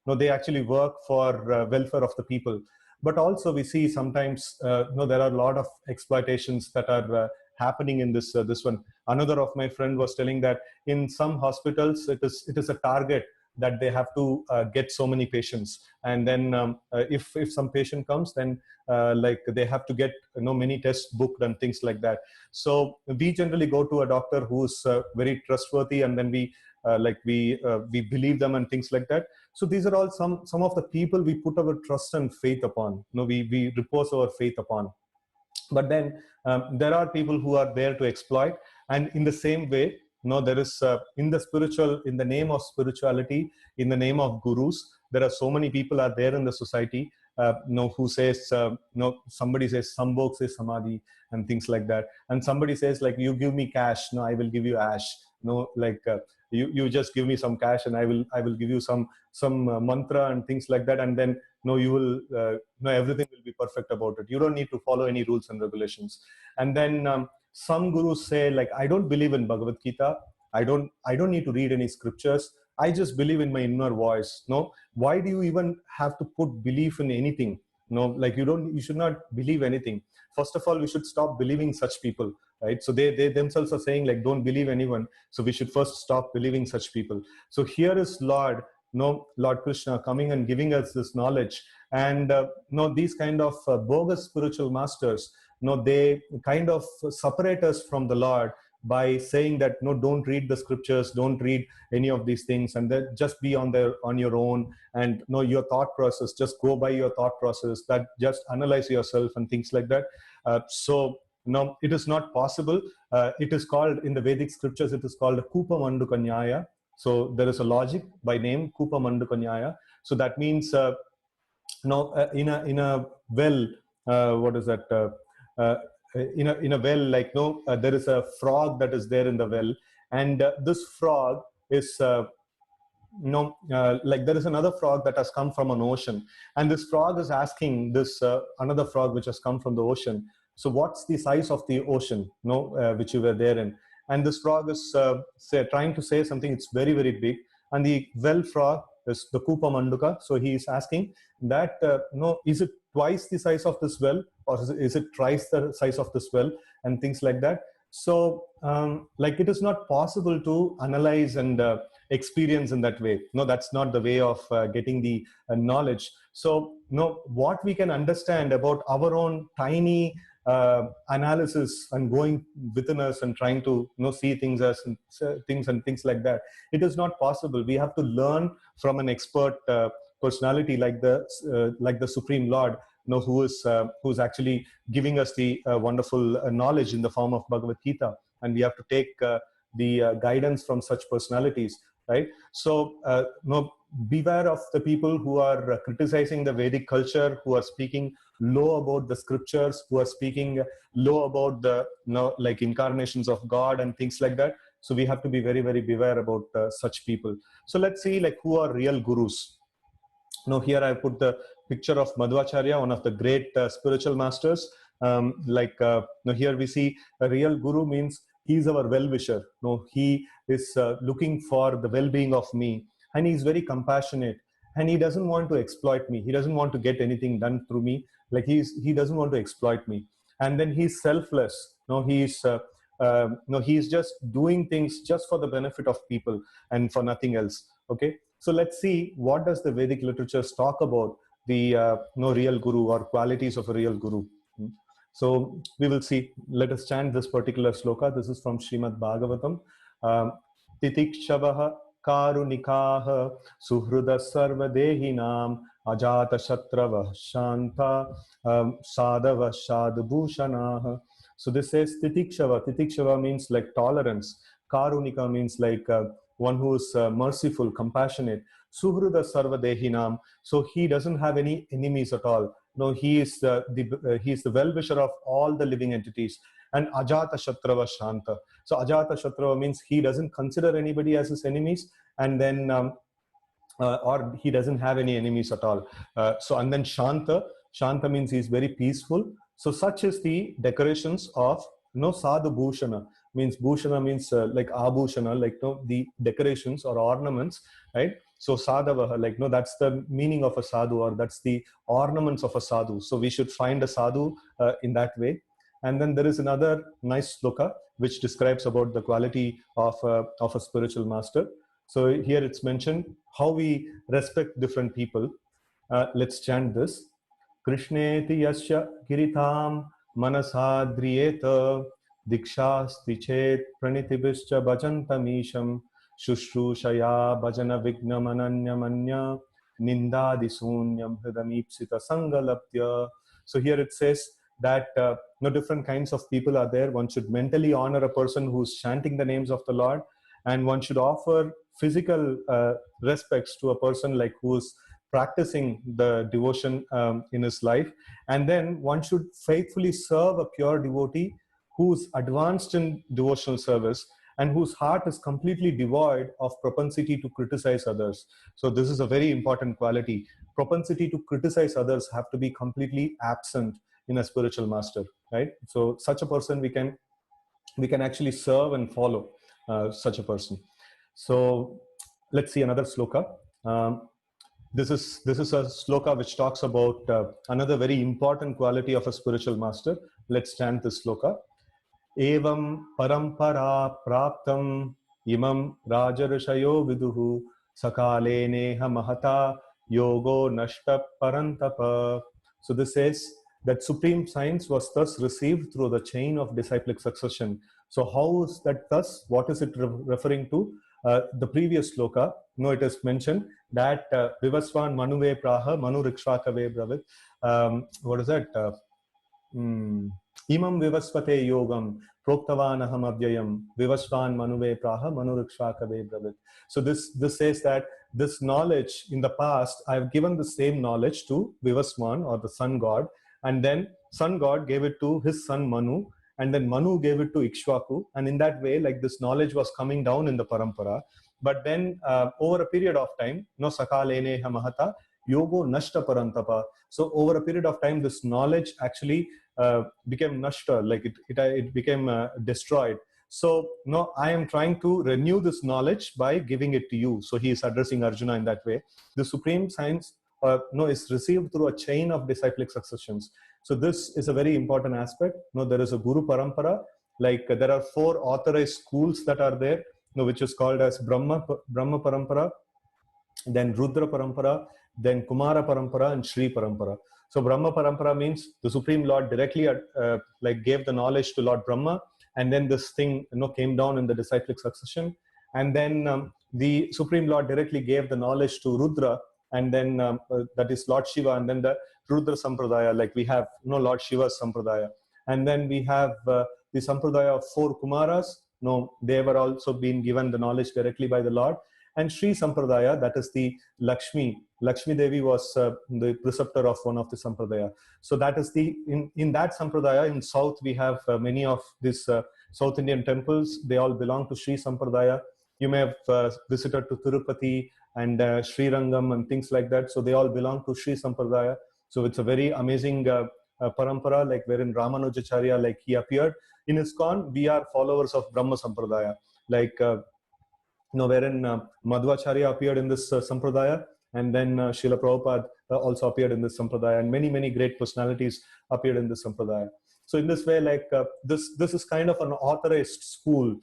they actually work for welfare of the people. But also we see sometimes there are a lot of exploitations that are happening in this one. Another of my friend was telling that in some hospitals it is a target that they have to get so many patients, and then if some patient comes, then they have to get many tests booked and things like that. So we generally go to a doctor who's very trustworthy, and then we believe them and things like that. So these are all some of the people we put our trust and faith upon. We repose our faith upon. But then there are people who are there to exploit, and in the same way, there is in the name of spirituality, in the name of gurus, there are so many people are there in the society who says somebody says sambhog says samadhi and things like that, and somebody says like, you give me cash, no, I will give you ash, you just give me some cash and I will give you some mantra and things like that, and then you will everything will be perfect about it. You don't need to follow any rules and regulations. And then some gurus say like, I don't believe in Bhagavad Gita, I don't need to read any scriptures, I just believe in my inner voice. No, why do you even have to put belief in anything? You should not believe anything. First of all, we should stop believing such people, right? So they themselves are saying like, don't believe anyone, so we should first stop believing such people. So here is Lord Krishna coming and giving us this knowledge. And these kind of bogus spiritual masters, they kind of separate us from the Lord by saying that, no, don't read the scriptures, don't read any of these things, and then just be on your own, and your thought process, just go by your thought process, that just analyze yourself and things like that. So no, it is not possible. It is called, in the Vedic scriptures, it is called Kupa Manduka Nyaya. So there is a logic by name Kupa Manduka Nyaya. So that means in a well, what is that? In a well, there is a frog that is there in the well, and this frog is there is another frog that has come from an ocean, and this frog is asking this another frog which has come from the ocean, so what's the size of the ocean which you were there in? And this frog is trying to say something, it's very, very big, and the well frog is the Kupa Manduka, so he is asking that is it twice the size of this well, or is it thrice the size of this well, and things like that. So it is not possible to analyze and experience in that way. No, that's not the way of getting the knowledge. So what we can understand about our own tiny analysis and going within us and trying to see things as things and things like that, it is not possible. We have to learn from an expert personality like the Supreme Lord, who's actually giving us the wonderful knowledge in the form of Bhagavad Gita, and we have to take the guidance from such personalities. right? So no, beware of the people who are criticizing the Vedic culture, who are speaking low about the scriptures, who are speaking low about the like incarnations of God and things like that. So we have to be very, very beware about such people. So let's see like who are real gurus. Now here I put the picture of Madhvacharya, one of the great spiritual masters. Now here we see a real guru means he's our well-wisher. No, he is looking for the well-being of me, and he's very compassionate, and he doesn't want to exploit me. He doesn't want to get anything done through me. Like he doesn't want to exploit me. And then he's selfless. No, he's just doing things just for the benefit of people and for nothing else. Okay. So let's see what does the Vedic literatures talk about the real guru or qualities of a real guru. So we will see. Let us chant this particular sloka. This is from Srimad Bhagavatam. Titikshavaha karunikaha suhruda sarvadehinam ajata shatrava shanta sadava shadbhushanaha. So this says titikshava. Titikshava means like tolerance. Karunika means like one who is merciful, compassionate. Suhruda sarvadehinam. So he doesn't have any enemies at all. No, he is the well-wisher of all the living entities. And ajata shatrava shanta. So ajata shatrava means he doesn't consider anybody as his enemies, and then or he doesn't have any enemies at all. And then shanta. Shanta means he is very peaceful. So such is the decorations of sadhu bhushana. Means bhushana means like abhushana, like the decorations or ornaments, right? So sadhavaha, like that's the meaning of a sadhu, or that's the ornaments of a sadhu. So we should find a sadhu in that way. And then there is another nice sloka which describes about the quality of a spiritual master. So here it's mentioned how we respect different people. Let's chant this. Krishneti yasya giritam manasadriyeta dikshasti chet pranitibhischa bhajantamisham shushrooshaya bhajana vignamananyamanya nindadisunyam hridamipsita sangalaptya. So here it says that different kinds of people are there. One should mentally honor a person who's chanting the names of the Lord, and one should offer physical respects to a person like who's practicing the devotion in his life. And then one should faithfully serve a pure devotee who's advanced in devotional service and whose heart is completely devoid of propensity to criticize others. So this is a very important quality. Propensity to criticize others have to be completely absent in a spiritual master, right? So such a person we can actually serve and follow such a person. So let's see another sloka. This is a sloka which talks about another very important quality of a spiritual master. Let's chant this sloka. Evam parampara praptam imam rajarashayo viduhu sakale neha mahata yogo nashta parantapa. So this says that supreme science was thus received through the chain of disciplic succession. So how is that thus? What is it referring to? The previous sloka, it is mentioned that Vivasvan Manuve Praha Manu Rikshakave Bravit. What is that? Imam Vivasvate Yogam Proktavan Aham Avyayam Vivasvan Manuve Praha Manu Rikshakave Bravit. So this says that this knowledge in the past, I have given the same knowledge to Vivasvan, or the sun god, and then sun god gave it to his son Manu, and then Manu gave it to Ikshvaku, and in that way, like this knowledge was coming down in the parampara. But then over a period of time, sakalene mahata yogo nashta parantapa. So over a period of time, this knowledge actually became nashta, like it became destroyed. So I am trying to renew this knowledge by giving it to you. So he is addressing Arjuna in that way. The supreme science is received through a chain of disciplic successions. So this is a very important aspect. There is a Guru Parampara, like there are 4 authorized schools that are there, which is called as Brahma Parampara, then Rudra Parampara, then Kumara Parampara, and Shri Parampara. So Brahma Parampara means the Supreme Lord directly gave the knowledge to Lord Brahma, and then this thing came down in the disciplic succession. And then the Supreme Lord directly gave the knowledge to Rudra, and then that is Lord Shiva, and then the Rudra Sampradaya, like we have Lord Shiva's Sampradaya. And then we have the Sampradaya of 4 Kumaras. They were also being given the knowledge directly by the Lord. And Sri Sampradaya, that is the Lakshmi Devi was the preceptor of one of the Sampradaya. So that is in that Sampradaya in South, we have many of these South Indian temples. They all belong to Sri Sampradaya. You may have visited to Tirupati and Sri Rangam and things like that. So they all belong to Sri Sampradaya. So it's a very amazing parampara, like wherein Ramanujacharya, like he appeared. In ISKCON, we are followers of Brahma Sampradaya, like wherein Madhvacharya appeared in this Sampradaya, and then Srila Prabhupada also appeared in this Sampradaya, and many great personalities appeared in this Sampradaya. So in this way, like this is kind of an authorized school.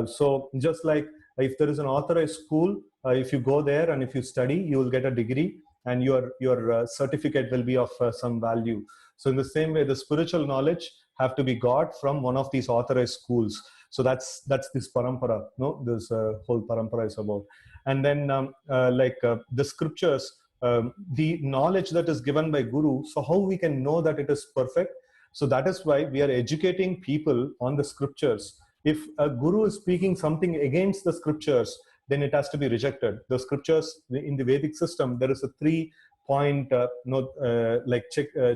So just like if there is an authorized school, if you go there and if you study, you will get a degree, and your certificate will be of some value. So in the same way, the spiritual knowledge have to be got from one of these authorized schools. So that's this parampara, no, this whole parampara is about. And then the scriptures, the knowledge that is given by Guru, so how we can know that it is perfect? So that is why we are educating people on the scriptures. If a Guru is speaking something against the scriptures, then it has to be rejected. The scriptures in the Vedic system, there is a 3-point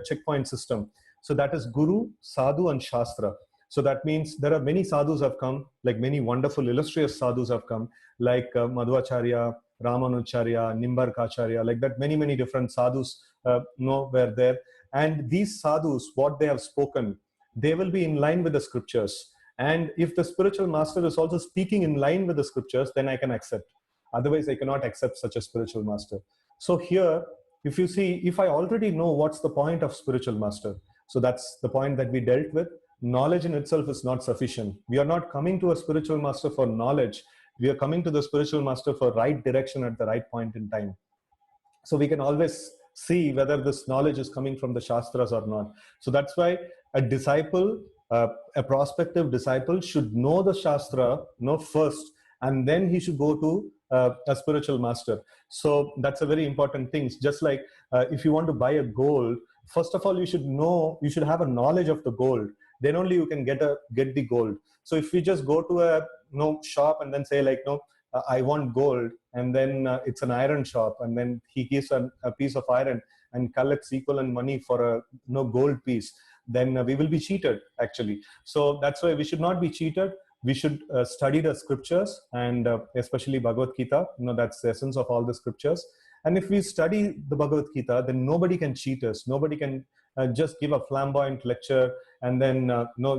checkpoint system. So that is Guru, Sadhu, and Shastra. So that means there are many sadhus have come, like many wonderful illustrious sadhus have come, like Madhvacharya, Ramanujacharya, Nimbarkacharya, like that many different sadhus were there. And these sadhus, what they have spoken, they will be in line with the scriptures. And if the spiritual master is also speaking in line with the scriptures, then I can accept. Otherwise, I cannot accept such a spiritual master. So here, if you see, if I already know what's the point of spiritual master, so that's the point that we dealt with. Knowledge in itself is not sufficient. We are not coming to a spiritual master for knowledge. We are coming to the spiritual master for right direction at the right point in time. So we can always see whether this knowledge is coming from the Shastras or not. So that's why a disciple, a prospective disciple should know the Shastra, first, and then he should go to a spiritual master. So that's a very important thing. Just like if you want to buy a gold, first of all, you should have a knowledge of the gold. Then only you can get the gold. So if we just go to a shop and then say like, I want gold, and then it's an iron shop, and then he gives a piece of iron and collects equivalent money for a gold piece, then we will be cheated actually. So that's why we should not be cheated. We should study the scriptures, and especially Bhagavad Gita. That's the essence of all the scriptures. And if we study the Bhagavad Gita, then nobody can cheat us. Nobody can just give a flamboyant lecture and then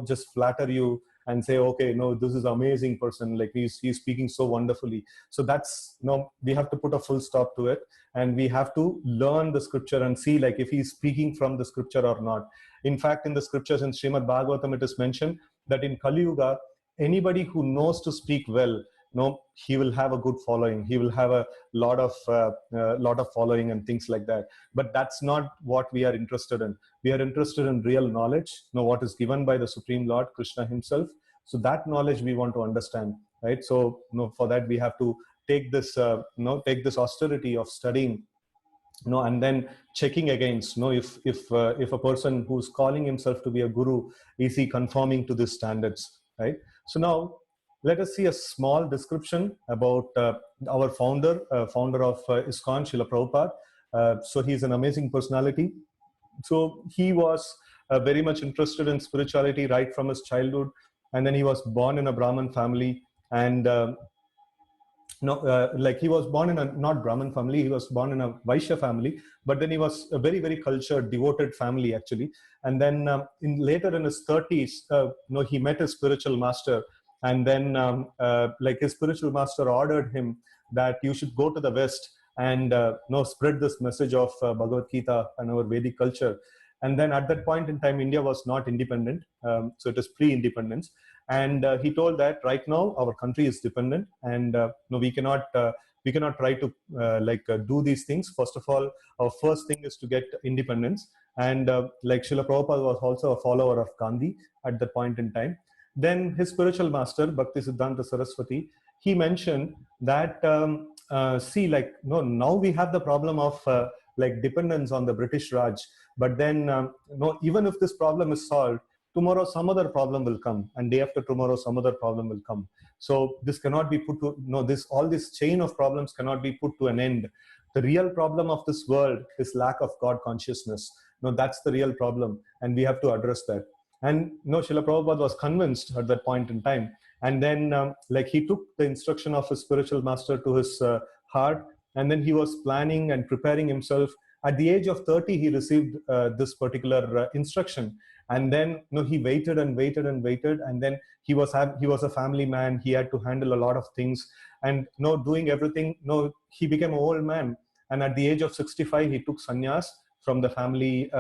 just flatter you and say, okay, this is an amazing person, like he's speaking so wonderfully. So that's we have to put a full stop to it, and we have to learn the scripture and see like if he's speaking from the scripture or not. In fact, in the scriptures in Srimad Bhagavatam, it is mentioned that in Kali Yuga, anybody who knows to speak well, he will have a good following. He will have a lot of following and things like that. But that's not what we are interested in. We are interested in real knowledge, what is given by the Supreme Lord Krishna himself. So that knowledge we want to understand, right? So for that we have to take this austerity of studying, and then checking against, if a person who's calling himself to be a guru, is he conforming to these standards, right? So now let us see a small description about our founder of ISKCON, Srila Prabhupada. So he's an amazing personality. So he was very much interested in spirituality right from his childhood, and then he was born in a Brahmin family, and he was born in a not Brahmin family, he was born in a Vaishya family, but then he was a very, very cultured, devoted family actually. And then later in his 30s, he met his spiritual master, and then his spiritual master ordered him that you should go to the West and spread this message of Bhagavad Gita and our Vedic culture. And then at that point in time, India was not independent, so it is pre-independence. And he told that right now our country is dependent, and we cannot try to do these things. First of all, our first thing is to get independence. And Srila Prabhupada was also a follower of Gandhi at that point in time. Then his spiritual master, Bhaktisiddhanta Saraswati, he mentioned that now we have the problem of dependence on the British Raj. But then even if this problem is solved, tomorrow some other problem will come, and day after tomorrow some other problem will come. So this cannot be put to, no, all this chain of problems cannot be put to an end. The real problem of this world is lack of God consciousness. No, that's the real problem, and we have to address that. And no, Srila Prabhupada was convinced at that point in time. And then like he took the instruction of his spiritual master to his heart, and then he was planning and preparing himself. At the age of 30, he received this particular instruction. And then he waited and waited and waited. And then he was a family man. He had to handle a lot of things. And doing everything, he became an old man. And at the age of 65, he took sannyas from the family,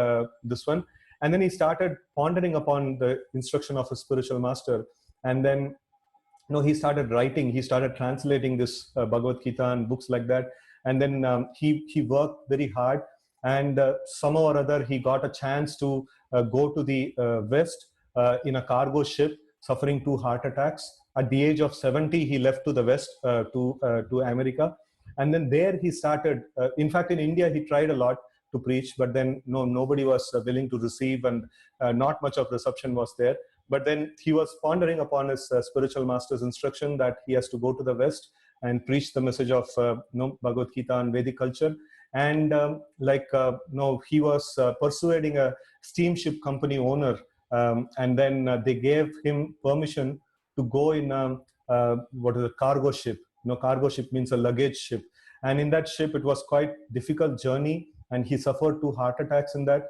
this one. And then he started pondering upon the instruction of his spiritual master. And then he started writing, he started translating this Bhagavad Gita and books like that. And then he worked very hard. And somehow or other, he got a chance to go to the West in a cargo ship, suffering 2 heart attacks. At the age of 70, he left to the West, to America. And then there he started, in fact, in India, he tried a lot to preach, but then nobody was willing to receive, and not much of reception was there. But then he was pondering upon his spiritual master's instruction that he has to go to the West and preach the message of Bhagavad Gita and Vedic culture. And he was persuading a steamship company owner, and then they gave him permission to go in a cargo ship. Cargo ship means a luggage ship. And in that ship, it was quite difficult journey, and he suffered 2 heart attacks in that.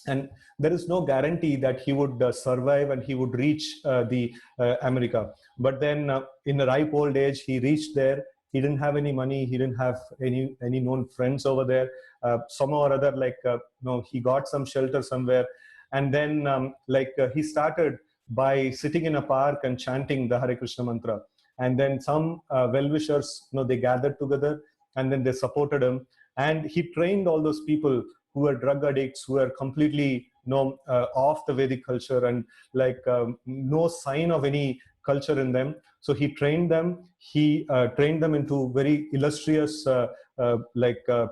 And there is no guarantee that he would survive and he would reach the America. But then in a ripe old age, he reached there. He didn't have any money. He didn't have any known friends over there. Somehow or other, he got some shelter somewhere. And then he started by sitting in a park and chanting the Hare Krishna mantra. And then some well-wishers, they gathered together, and then they supported him. And he trained all those people who were drug addicts, who were completely off the Vedic culture, and no sign of any culture in them. So he trained them. He trained them into very illustrious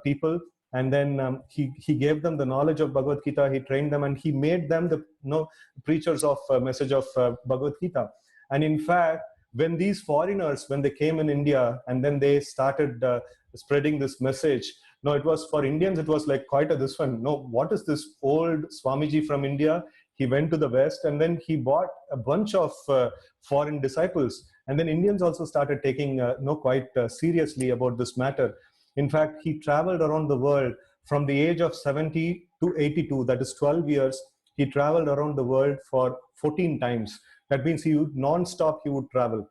people. And then he gave them the knowledge of Bhagavad Gita. He trained them, and he made them the preachers of message of Bhagavad Gita. And in fact, when these foreigners, when they came in India, and then they started spreading this message, it was for Indians, it was like quite this one. What is this old Swamiji from India? He went to the West, and then he bought a bunch of foreign disciples. And then Indians also started taking quite seriously about this matter. In fact, he traveled around the world from the age of 70 to 82, that is 12 years. He traveled around the world for 14 times. That means he would non-stop, he would travel.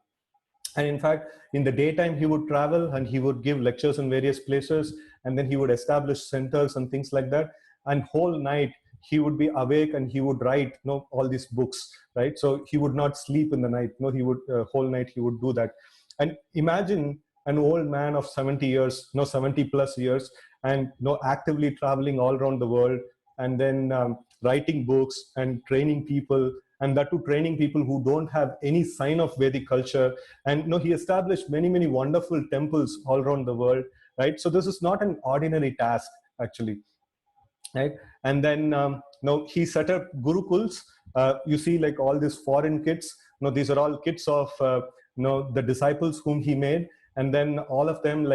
And in fact, in the daytime, he would travel and he would give lectures in various places, and then he would establish centers and things like that. And whole night, he would be awake and he would write all these books, right? So he would not sleep in the night. He would, whole night he would do that. And imagine an old man of 70 years, 70 plus years, and actively traveling all around the world, and then writing books and training people, and that too training people who don't have any sign of Vedic culture. And he established many, many wonderful temples all around the world, right? So this is not an ordinary task, actually, right? And then he set up gurukuls. You see, like all these foreign kids, these are all kids of the disciples whom he made. And then all of them,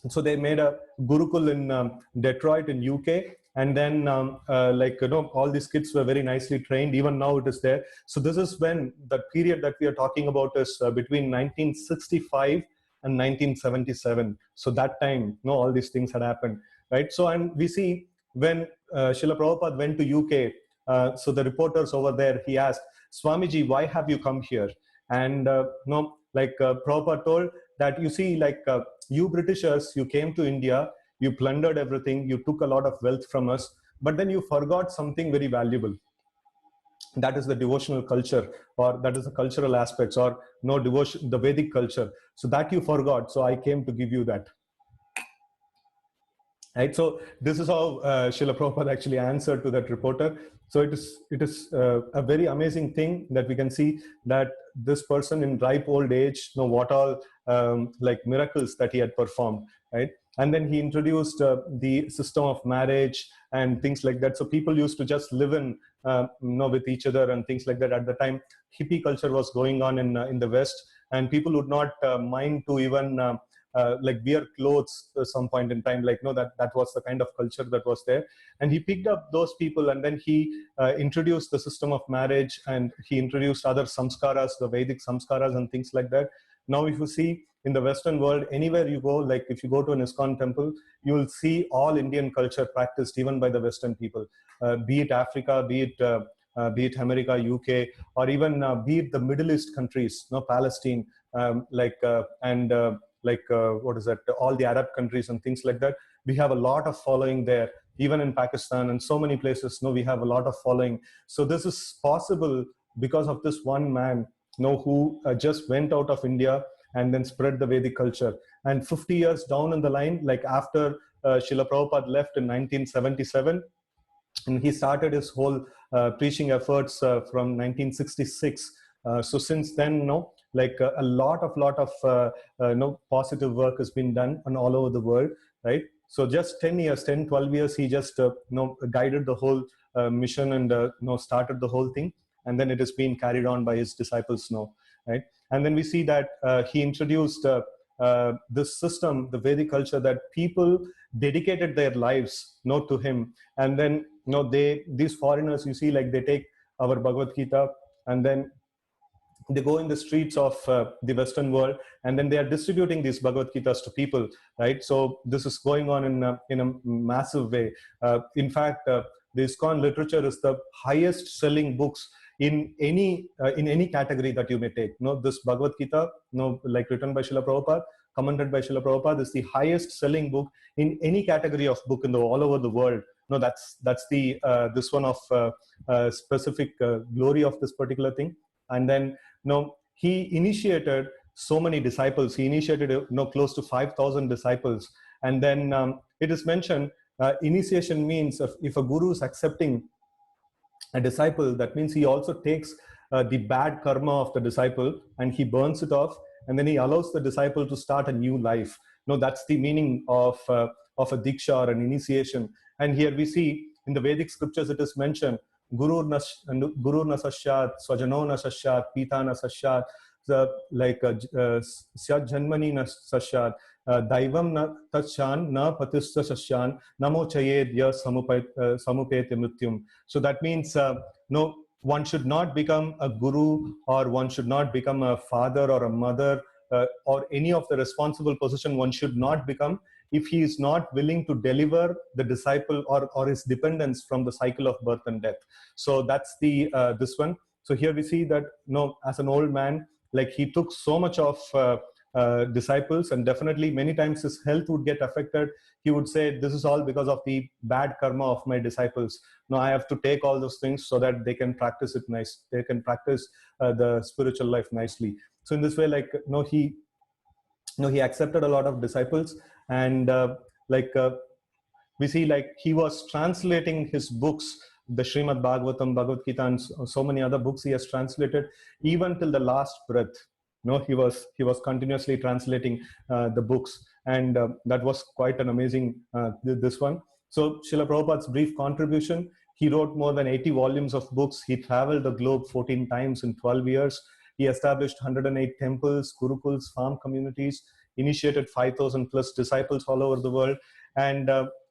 so they made a gurukul in Detroit in UK. And then all these kids were very nicely trained. Even now it is there. So this is when the period that we are talking about is between 1965 and 1977. So that time, all these things had happened, right? So, and we see when Srila Prabhupada went to UK, so the reporters over there, he asked, Swamiji, why have you come here? And Prabhupada told that, you see, you Britishers, you came to India, you plundered everything, you took a lot of wealth from us, but then you forgot something very valuable. That is the devotional culture, or that is the cultural aspects, or devotion, the Vedic culture. So that you forgot. So I came to give you that. Right. So this is how Srila Prabhupada actually answered to that reporter. So it is a very amazing thing that we can see that this person in ripe old age, what all like miracles that he had performed, right? And then he introduced the system of marriage and things like that. So people used to just live in, with each other and things like that. At the time, hippie culture was going on in the West, and people would not mind to even like wear clothes at some point in time. Like, that was the kind of culture that was there. And he picked up those people, and then he introduced the system of marriage, and he introduced other samskaras, the Vedic samskaras and things like that. Now, if you see in the Western world, anywhere you go, like if you go to an ISKCON temple, you will see all Indian culture practiced even by the Western people, be it Africa, be it America, UK, or even be it the Middle East countries, Palestine, what is that, all the Arab countries and things like that. We have a lot of following there, even in Pakistan and so many places. We have a lot of following. So this is possible because of this one man, who just went out of India and then spread the Vedic culture. And 50 years down in the line, like after Srila Prabhupada left in 1977, and he started his whole preaching efforts from 1966. So since then, a lot of positive work has been done and all over the world, right? So just 10, 12 years, he just guided the whole mission and started the whole thing, and then it has been carried on by his disciples now, right? And then we see that he introduced this system, the Vedic culture, that people dedicated their lives to him. And then these foreigners, you see, like they take our Bhagavad Gita, and then they go in the streets of the Western world, and then they are distributing these Bhagavad Gitas to people, right? So this is going on in a massive way. In fact, the ISKCON literature is the highest selling books in any category that you may take. This Bhagavad Gita, like written by Srila Prabhupada, commented by Srila Prabhupada, is the highest selling book in any category of book in all over the world. That's the this one of specific glory of this particular thing. And then he initiated so many disciples. He initiated close to 5,000 disciples. And then it is mentioned, initiation means if a guru is accepting a disciple, that means he also takes the bad karma of the disciple and he burns it off, and then he allows the disciple to start a new life. That's the meaning of a diksha or an initiation. And here we see in the Vedic scriptures it is mentioned, Guru na sasyat, swajano na sasyat, pita na sasyat, syat janmani na sasyat, daivam na tachan, na patista sasyan, namo chayed ya samupete mrityum. So that means, one should not become a guru, or one should not become a father or a mother, or any of the responsible position one should not become, if he is not willing to deliver the disciple or his dependents from the cycle of birth and death. So that's the this one. So here we see that as an old man, like he took so much of disciples, and definitely many times his health would get affected. He would say, this is all because of the bad karma of my disciples. I have to take all those things so that they can practice it nice. They can practice the spiritual life nicely. So in this way, like he accepted a lot of disciples, and we see like he was translating his books, the Srimad Bhagavatam, Bhagavad Gita, and so many other books he has translated even till the last breath. He was continuously translating the books, and that was quite an amazing this one. So Srila Prabhupada's brief contribution: he wrote more than 80 volumes of books. He traveled the globe 14 times in 12 years. He established 108 temples, gurukuls, farm communities, initiated 5,000 plus disciples all over the world. And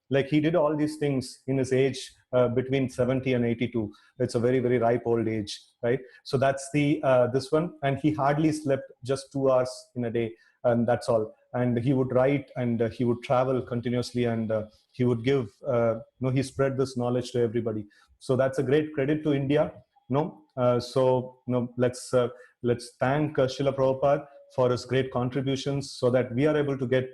like he did all these things in his age between 70 and 82. It's a very, very ripe old age, right? So that's the this one. And he hardly slept, just 2 hours in a day, and that's all. And he would write, and he would travel continuously, and he would give, he spread this knowledge to everybody. So that's a great credit to India. Let's thank Srila Prabhupada for his great contributions, so that we are able to get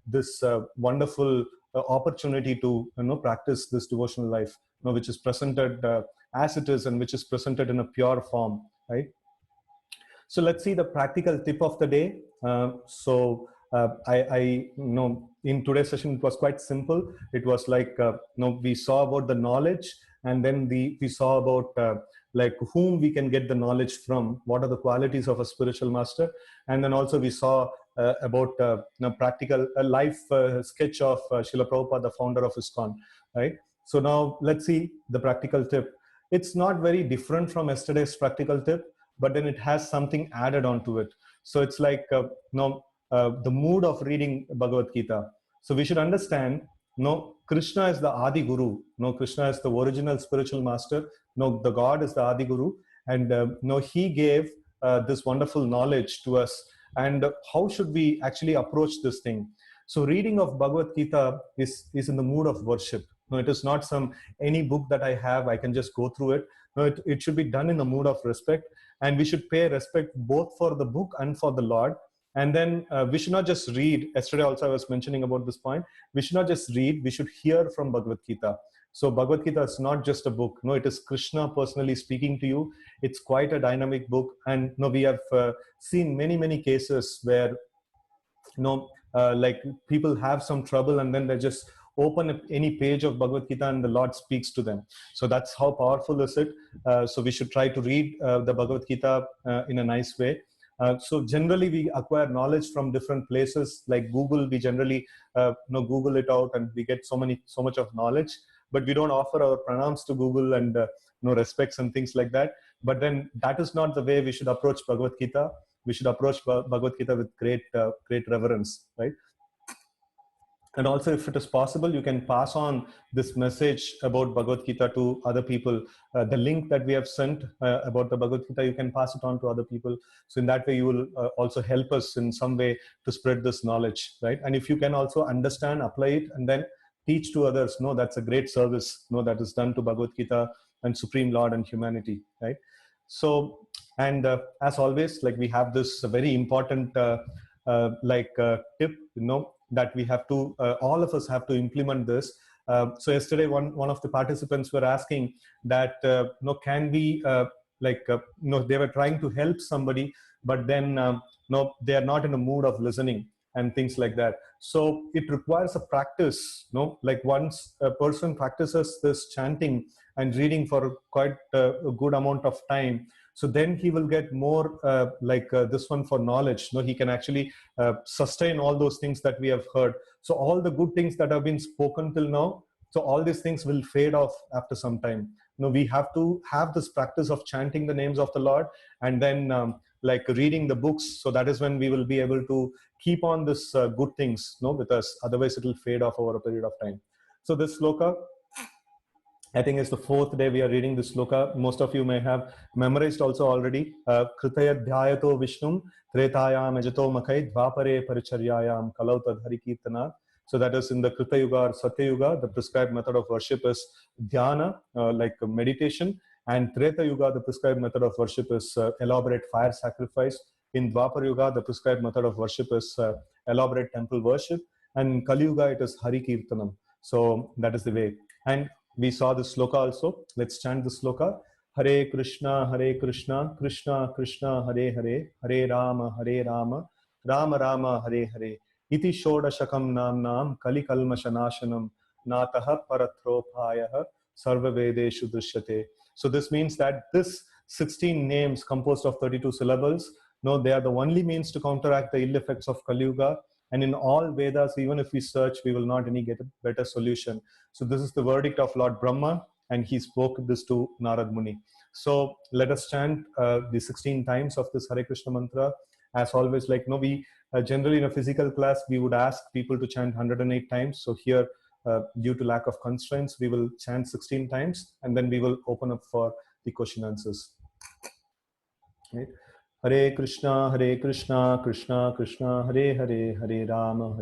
this wonderful opportunity to practice this devotional life, which is presented as it is, and which is presented in a pure form, right? So let's see the practical tip of the day. I in today's session it was quite simple. It was like we saw about the knowledge, and then we saw about like whom we can get the knowledge from, what are the qualities of a spiritual master, and then also we saw about practical life sketch of Srila Prabhupada, the founder of ISKCON, right? So now let's see the practical tip. It's not very different from yesterday's practical tip, but then it has something added onto it. So it's like the mood of reading Bhagavad Gita. So we should understand, Krishna is the Adi Guru. Krishna is the original spiritual master. The God is the Adi Guru, and he gave this wonderful knowledge to us. And how should we actually approach this thing? So reading of Bhagavad Gita is in the mood of worship. No, it is not any book that I have, I can just go through it. No, it should be done in the mood of respect, and we should pay respect both for the book and for the Lord. And then we should not just read. Yesterday also I was mentioning about this point. We should not just read, we should hear from Bhagavad Gita. So Bhagavad Gita is not just a book. No, it is Krishna personally speaking to you. It's quite a dynamic book. And we have seen many cases where like people have some trouble, and then they just open up any page of Bhagavad Gita and the Lord speaks to them. So that's how powerful is it. So we should try to read the Bhagavad Gita in a nice way. So generally we acquire knowledge from different places like Google. We generally Google it out, and we get so much of knowledge, but we don't offer our pranams to Google and respects and things like that. But then that is not the way we should approach Bhagavad Gita. We should approach Bhagavad Gita with great reverence, right? And also, if it is possible, you can pass on this message about Bhagavad Gita to other people. The link that we have sent about the Bhagavad Gita, you can pass it on to other people. So in that way, you will also help us in some way to spread this knowledge, right? And if you can also understand, apply it, and then teach to others, that's a great service, that is done to Bhagavad Gita and Supreme Lord and humanity, right? So, and as always, like we have this very important tip, that we have to, all of us have to implement this. So yesterday, one of the participants were asking that, can we, they were trying to help somebody, but then, they are not in a mood of listening and things like that. So it requires a practice, like once a person practices this chanting and reading for quite a good amount of time, so then he will get more this one for knowledge. He can actually sustain all those things that we have heard. So all the good things that have been spoken till now, so all these things will fade off after some time. We have to have this practice of chanting the names of the Lord, and then reading the books. So that is when we will be able to keep on this good things with us. Otherwise, it will fade off over a period of time. So this sloka, I think it's the fourth day we are reading this sloka. Most of you may have memorized also already. Kritaya dhyayato Vishnum Tretayam ajato makai dvapare paricharyayam kalautad hari kirtana. So that is in the Krita Yuga or Satya Yuga. The prescribed method of worship is dhyana, like meditation. And Treta Yuga, the prescribed method of worship is elaborate fire sacrifice. In Dwapar Yuga, the prescribed method of worship is elaborate temple worship. And in Kali Yuga, it is Hari Kirtanam. So that is the way. And we saw the sloka also. Let's chant the sloka. Hare Krishna, Krishna Krishna, Hare Hare, Hare Rama, Rama Rama, Hare Hare. Iti Shodashakam Namnam Kali Kalmashanashanam Nataha Paratropayah Sarva Vedeshu Drishyate. So this means that this 16 names composed of 32 syllables, they are the only means to counteract the ill effects of Kali Yuga. And in all Vedas, even if we search, we will not get a better solution. So this is the verdict of Lord Brahma, and he spoke this to Narad Muni. So let us chant the 16 times of this Hare Krishna mantra. As always, we generally in a physical class, we would ask people to chant 108 times. So here, due to lack of constraints, we will chant 16 times, and then we will open up for the question answers. Right? Hare Krishna, Krishna Krishna, Hare Hare, Hare Rama,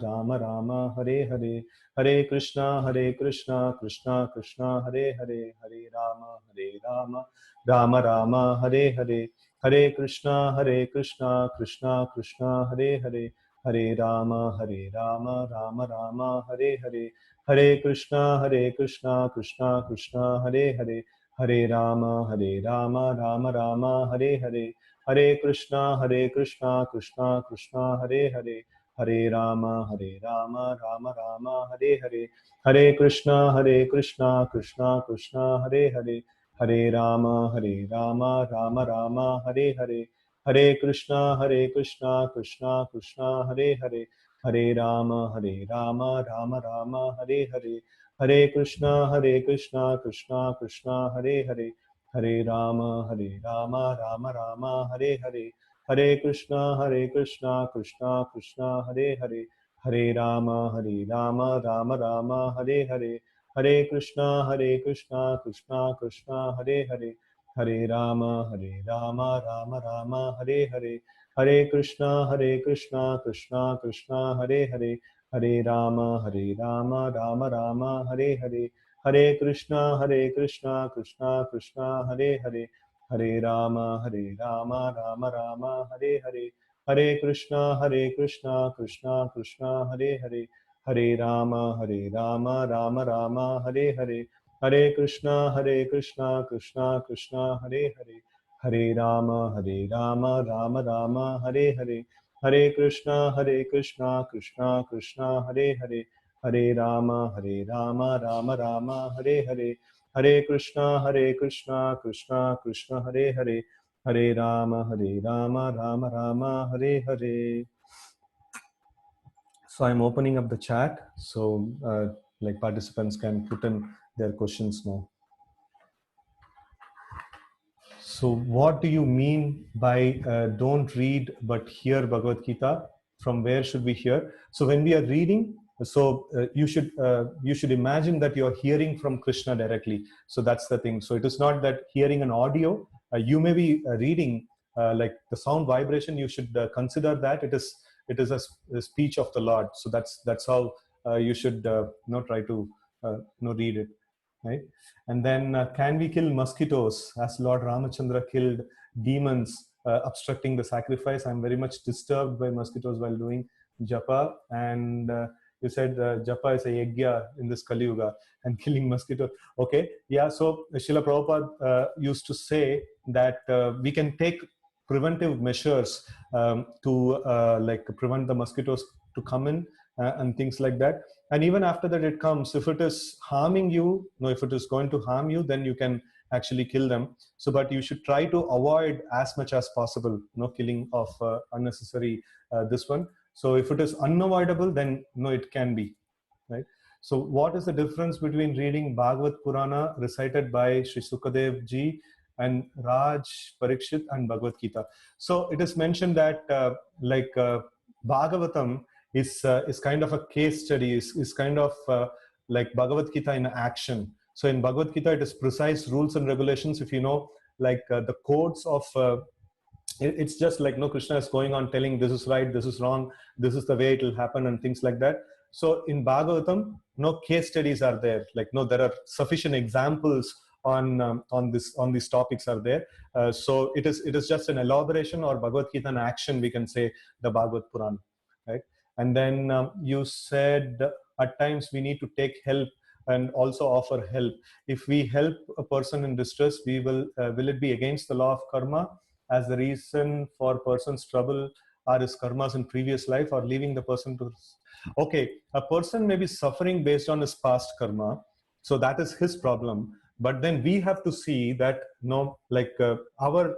Rama Rama, Hare Hare. Hare Krishna, Krishna Krishna, Hare Hare, Hare Rama, Rama Rama, Hare Hare. Hare Krishna, Krishna Krishna, Hare Hare. Hare Rama, Rama Rama, Hare Hare. Hare Krishna, Krishna Krishna, Hare Hare. Hare Rama, Rama Rama, Hare Hare. Hare Krishna, Krishna Krishna, Hare Hare. Hare Rama, Rama Rama, Hare Hare. Hare Krishna, Krishna Krishna, Hare Hare. Hare Rama, Rama Rama, Hare Hare. Hare Krishna, Krishna Krishna, Hare Hare, Hare Rama, Rama Rama, Hare Hare, Hare Krishna, Krishna Krishna, Hare Hare, Hare Rama, Rama Rama, Hare Hare, Hare Krishna, Krishna Krishna, Hare Hare, Hare Rama, Rama Rama, Hare Hare, Hare Krishna, Krishna Krishna, Hare Hare, Hare Rama, Rama Rama, Hare Hare, Hare Krishna, Krishna Krishna, Hare Hare, Hare Rama, Rama Rama, Hare Hare, Hare Krishna, Krishna Krishna, Hare Hare, Hare Rama, Rama Rama, Hare Hare, Hare Krishna, Krishna Krishna, Hare Hare, Hare Rama, Rama Rama, Hare Hare, Hare Krishna, Krishna Krishna, Hare Hare, Hare Rama, Rama Rama, Hare Hare, Hare Krishna, Krishna Krishna, Hare Hare, Hare Rama, Rama Rama, Hare Hare, Hare Krishna, Krishna Krishna, Hare Hare, Hare Rama, Rama Rama, Hare Hare. So I'm opening up the chat, so like participants can put in their questions now. So what do you mean by don't read but hear Bhagavad Gita? From where should we hear? So when we are reading, so you should imagine that you're hearing from Krishna directly. So that's the thing. So it is not that hearing an audio. You may be reading like the sound vibration. You should consider that it is a speech of the Lord. So that's how you should try to read it, right? And then can we kill mosquitoes as Lord Ramachandra killed demons obstructing the sacrifice? I'm very much disturbed by mosquitoes while doing japa. And you said japa is a yagya in this Kali Yuga and killing mosquitoes. Okay, yeah. So Srila Prabhupada used to say that we can take preventive measures to like prevent the mosquitoes to come in and things like that. And even after that it comes, if it is harming you, if it is going to harm you, then you can actually kill them. So but you should try to avoid as much as possible killing of unnecessary this one. So if it is unavoidable, then it can be, right? So what is the difference between reading Bhagavad Purana recited by Sri Sukadev ji and Raj Parikshit and Bhagavad Gita? So it is mentioned that Bhagavatam is kind of a case study, is kind of like Bhagavad Gita in action. So in Bhagavad Gita, it is precise rules and regulations. If you know, like the codes of, it's just like Krishna is going on telling this is right, this is wrong, this is the way it will happen and things like that. So in Bhagavatam, no case studies are there. Like there are sufficient examples on these topics are there. So it is just an elaboration or Bhagavad Gita in action, we can say, the Bhagavad Purana, right? And then you said at times we need to take help and also offer help. If we help a person in distress, will it be against the law of karma as the reason for person's trouble are his karmas in previous life, or leaving the person to... Okay, a person may be suffering based on his past karma, so that is his problem. But then we have to see that our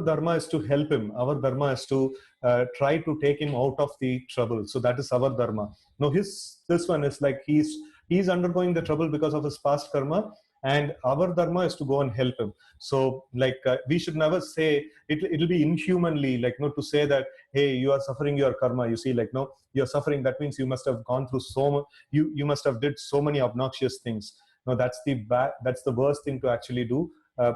dharma is to help him. Our dharma is to try to take him out of the trouble. So that is our dharma. No, this one is like he's undergoing the trouble because of his past karma, and our dharma is to go and help him. So we should never say it'll be inhumanly to say that, hey, you are suffering your karma. You see, you're suffering. That means you must have gone through so much. You must have did so many obnoxious things. No, that's the worst thing to actually do.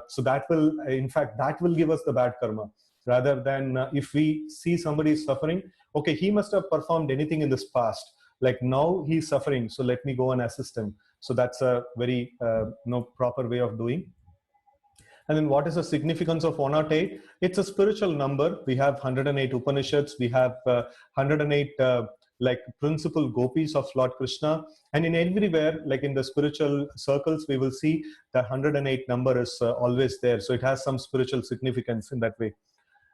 So that will, in fact, that will give us the bad karma. Rather than if we see somebody suffering, okay, he must have performed anything in this past. Like now he's suffering, so let me go and assist him. So that's a very proper way of doing. And then what is the significance of 108? It's a spiritual number. We have 108 Upanishads. We have 108 like principal gopis of Lord Krishna. And in everywhere, like in the spiritual circles, we will see the 108 number is always there. So it has some spiritual significance in that way.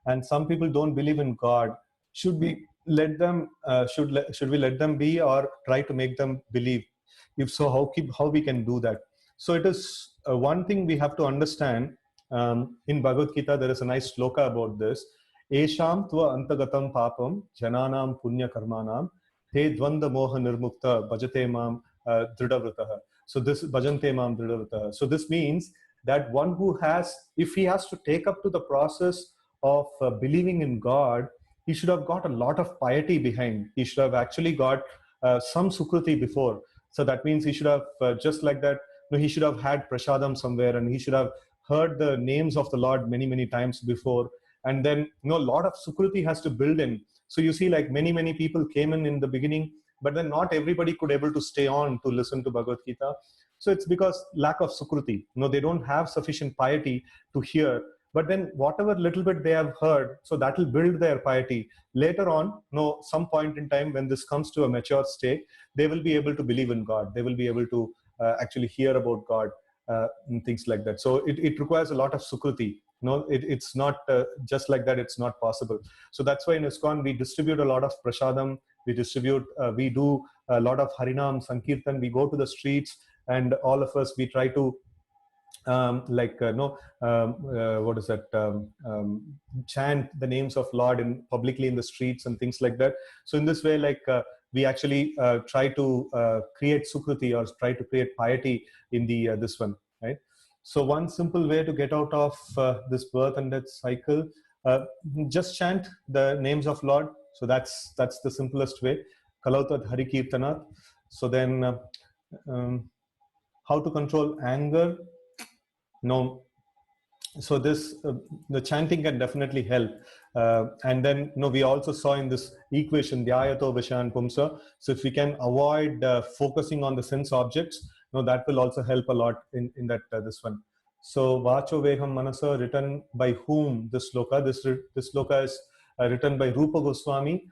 And some people don't believe in God. Should we let them? Should we let them be, or try to make them believe? If so, how we can do that? So it is one thing we have to understand. In Bhagavad Gita, there is a nice shloka about this. Esham tva antagatam papam jananam punya karmanam te dvanda moha nirmukta bhajate mam dridavritah. So this bhajante mam dridavritah. So this means that one who has, if he has to take up to the process of believing in God, he should have got a lot of piety behind. He should have actually got some sukruti before. So that means he should have, just like that, he should have had prasadam somewhere, and he should have heard the names of the Lord many, many times before. And then, a lot of sukruti has to build in. So you see, like many people came in the beginning, but then not everybody could able to stay on to listen to Bhagavad Gita. So it's because lack of sukruti. They don't have sufficient piety to hear. But then whatever little bit they have heard, so that will build their piety. Later on, some point in time when this comes to a mature state, they will be able to believe in God. They will be able to actually hear about God and things like that. So it requires a lot of sukruti. It's not just like that. It's not possible. So that's why in ISKCON we distribute a lot of prasadam. We do a lot of Harinam, Sankirtan. We go to the streets, and all of us, we try to chant the names of Lord publicly in the streets and things like that. So in this way, we actually try to create sukruti, or try to create piety in the this one, right? So one simple way to get out of this birth and death cycle, just chant the names of Lord. So that's the simplest way. Kalautat Hari Kirtanat. So then how to control anger? So this the chanting can definitely help, and then we also saw in this equation dhyayato vishayan pumsa. So if we can avoid focusing on the sense objects, that will also help a lot in that this one. So vacho veham manasa, written by whom this sloka? This sloka is written by Rupa Goswami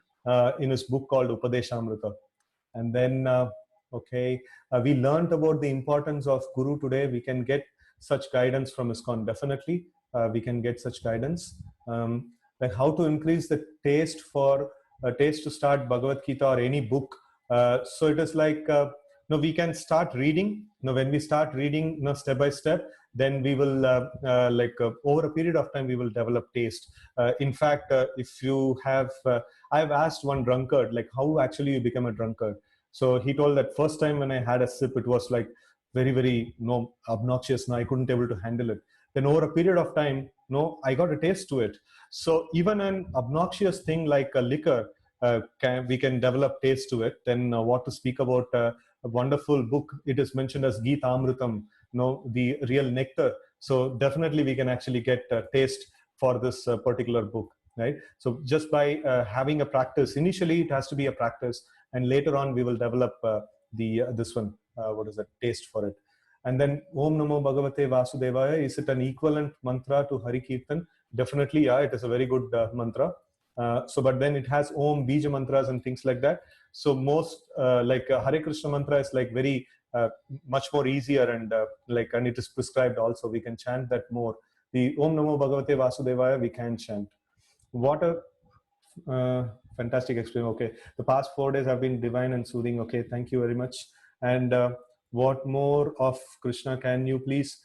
in his book called Upadeshamrita. And then we learned about the importance of Guru today. We can get such guidance from ISKCON. Definitely we can get such guidance, like how to increase the taste to start Bhagavad Gita or any book. So it is like we can start reading. When we start reading step by step, then we will over a period of time we will develop taste. In fact, if you have I've asked one drunkard, like, how actually you become a drunkard. So he told that first time when I had a sip, it was like very obnoxious. I couldn't able to handle it. Then over a period of time, I got a taste to it. So even an obnoxious thing like a liquor, we can develop taste to it. Then what to speak about a wonderful book? It is mentioned as Geeta Amritam, the real nectar. So definitely we can actually get a taste for this particular book, right? So just by having a practice, initially it has to be a practice, and later on we will develop this one. Taste for it. And then Om Namo Bhagavate Vasudevaya, is it an equivalent mantra to Hari Kirtan? Definitely, yeah, it is a very good mantra. But then it has Om, Bija mantras and things like that. So most Hare Krishna mantra is like very much more easier, and and it is prescribed also. We can chant that more. The Om Namo Bhagavate Vasudevaya we can chant. What a fantastic experience. Okay, the past 4 days have been divine and soothing. Okay, thank you very much. And what more of Krishna? Can you please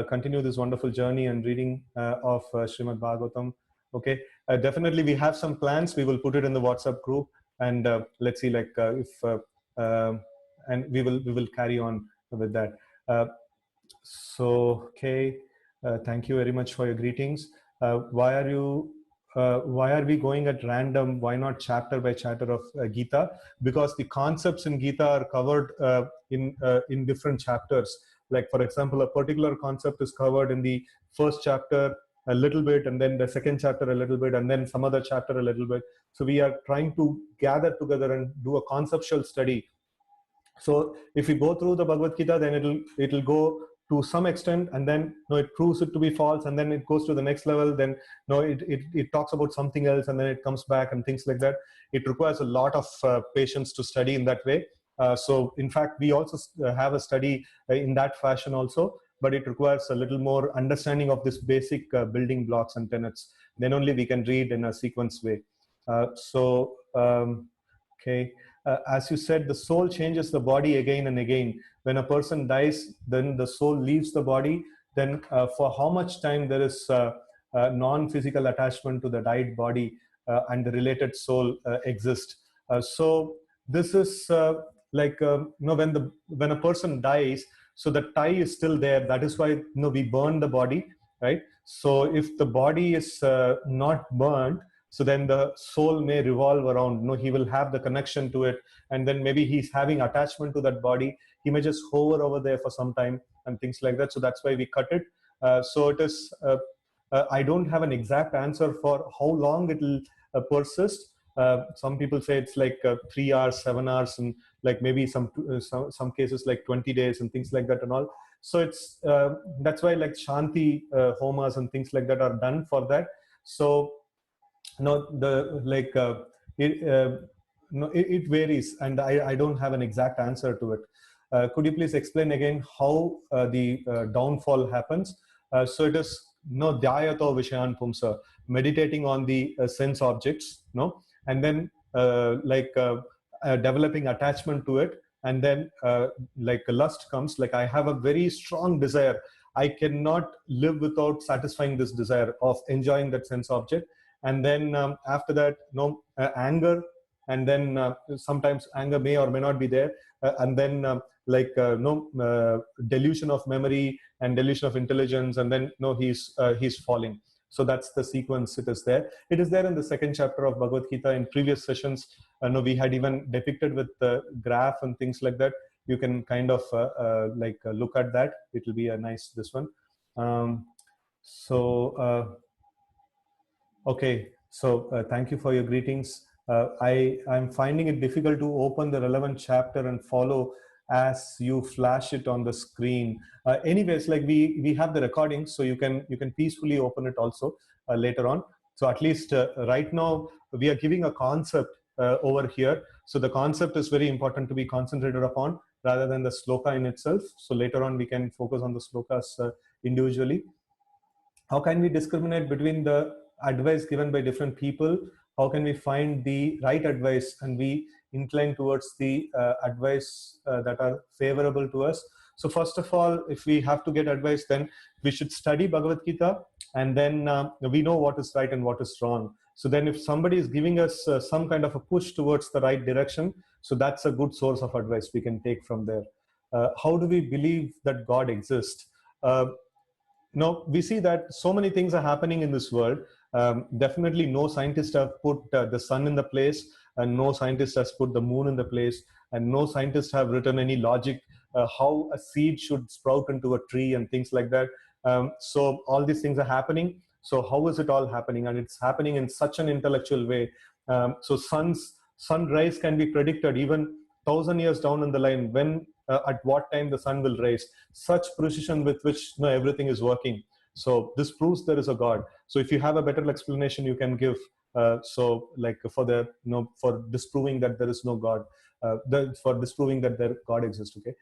continue this wonderful journey and reading of Srimad Bhagavatam? Okay, definitely we have some plans. We will put it in the WhatsApp group, and let's see and we will carry on with that. Thank you very much for your greetings. Why are we going at random? Why not chapter by chapter of Gita? Because the concepts in Gita are covered in different chapters. Like, for example, a particular concept is covered in the first chapter a little bit, and then the second chapter a little bit, and then some other chapter a little bit. So we are trying to gather together and do a conceptual study. So if we go through the Bhagavad Gita, then it'll go to some extent, and then it proves it to be false, and then it goes to the next level. Then it talks about something else, and then it comes back and things like that. It requires a lot of patience to study in that way. So in fact, we also have a study in that fashion also, but it requires a little more understanding of this basic building blocks and tenets. Then only we can read in a sequence way. As you said, the soul changes the body again and again. When a person dies, then the soul leaves the body. Then for how much time there is non-physical attachment to the died body and the related soul exist. So this is when a person dies, so the tie is still there. That is why we burn the body, right? So if the body is not burned, so then the soul may revolve around. He will have the connection to it, and then maybe he's having attachment to that body. He may just hover over there for some time and things like that. So that's why we cut it. So it is. I don't have an exact answer for how long it will persist. Some people say it's like 3 hours, 7 hours, and like maybe some cases like 20 days and things like that and all. So it's that's why like Shanti homas and things like that are done for that. So it varies, and I don't have an exact answer to it. Could you please explain again how the downfall happens? So it is dhyato vishayan pumsa, meditating on the sense objects, and then developing attachment to it, and then like lust comes. Like I have a very strong desire. I cannot live without satisfying this desire of enjoying that sense object. And then after that, anger, and then sometimes anger may or may not be there, and then delusion of memory and delusion of intelligence, and then he's falling. So that's the sequence. It is there. It is there in the second chapter of Bhagavad Gita. In previous sessions, we had even depicted with the graph and things like that. You can kind of look at that. It will be a nice this one. Okay, so thank you for your greetings. I'm finding it difficult to open the relevant chapter and follow as you flash it on the screen. Anyways, like we have the recording, so you can peacefully open it also later on. So at least right now we are giving a concept over here. So the concept is very important to be concentrated upon rather than the sloka in itself. So later on we can focus on the slokas individually. How can we discriminate between the advice given by different people? How can we find the right advice and we incline towards the advice that are favorable to us? So first of all, if we have to get advice, then we should study Bhagavad Gita, and then we know what is right and what is wrong. So then if somebody is giving us some kind of a push towards the right direction, so that's a good source of advice we can take from there. How do we believe that God exists? We see that so many things are happening in this world. Definitely no scientist have put the sun in the place, and no scientist has put the moon in the place, and no scientists have written any logic how a seed should sprout into a tree and things like that. So all these things are happening. So how is it all happening? And it's happening in such an intellectual way. So sunrise can be predicted even 1,000 years down in the line, when at what time the sun will rise. Such precision with which everything is working. So this proves there is a God. So if you have a better explanation you can give, so like for for disproving that there is no God, for disproving that God exists. Okay,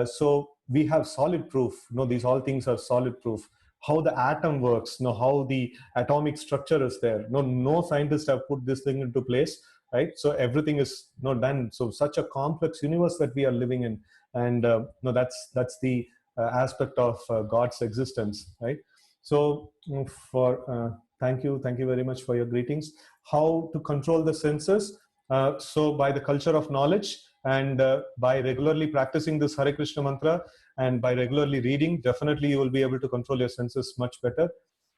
so we have solid proof. These all things are solid proof. How the atom works, how the atomic structure is there. No scientists have put this thing into place, right? So everything is done. So such a complex universe that we are living in, and that's the aspect of God's existence, right? So thank you very much for your greetings. How to control the senses? So by the culture of knowledge, and by regularly practicing this Hare Krishna mantra, and by regularly reading, definitely you will be able to control your senses much better.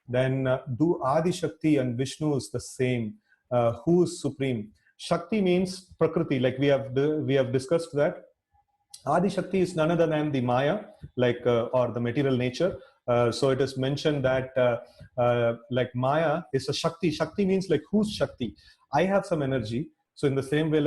Then do Adi Shakti and Vishnu is the same? Who is supreme? Shakti means Prakriti, like we have discussed that. Adi Shakti is none other than the Maya, or the material nature. So it is mentioned that like Maya is a Shakti. Shakti means like whose Shakti? I have some energy. So in the same way,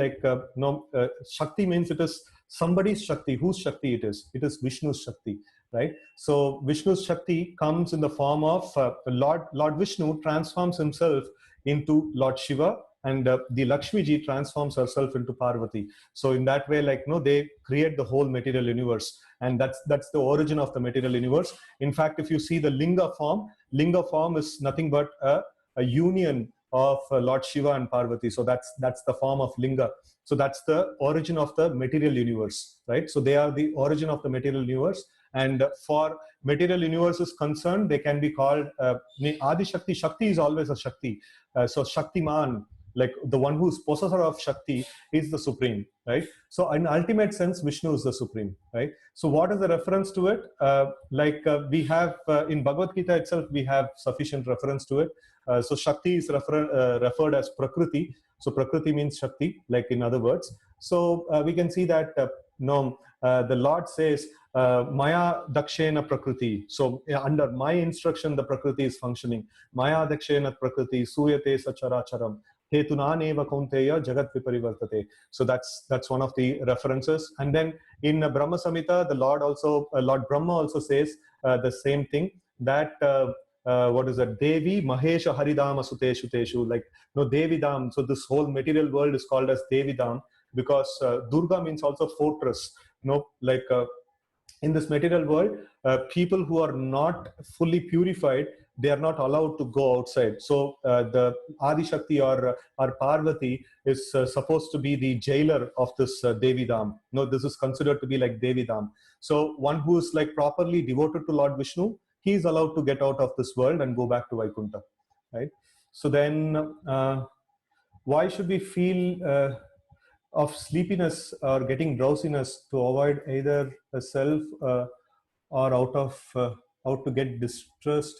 Shakti means it is somebody's Shakti. Whose Shakti it is? It is Vishnu's Shakti, right? So Vishnu's Shakti comes in the form of Lord Vishnu transforms himself into Lord Shiva, and the Lakshmi ji transforms herself into Parvati. So in that way, they create the whole material universe, and that's the origin of the material universe. In fact, if you see the linga form is nothing but a union of Lord Shiva and Parvati. So that's the form of linga. So that's the origin of the material universe, right? So they are the origin of the material universe, And for material universe is concerned, they can be called Adi Shakti. Shakti is always a Shakti. So Shaktiman, like the one who's possessor of Shakti, is the supreme, right? So in ultimate sense, Vishnu is the supreme, right? So what is the reference to it? We have in Bhagavad Gita itself, we have sufficient reference to it. So Shakti is referred as Prakriti. So Prakriti means Shakti, like in other words. So we can see that the Lord says, Maya Dakshena Prakriti. So under my instruction, the Prakriti is functioning. Maya Dakshena Prakriti Suyate Sacharacharam. Hetunaneva Kaunteya Jagat Viparivartate. So that's one of the references. And then in Brahma Samhita, the Lord Brahma also says the same thing, that what is that? Devi Mahesha Haridama Suteshu Teshu, like Devi Dam. So this whole material world is called as Devi Dam because Durga means also fortress. In this material world, people who are not fully purified, they are not allowed to go outside. So the Adi Shakti or Parvati is supposed to be the jailer of this Devi Dham. This is considered to be like Devi Dham. So one who is like properly devoted to Lord Vishnu, he is allowed to get out of this world and go back to Vaikuntha, right? So then why should we feel of sleepiness or getting drowsiness? To avoid either a self or out to get distressed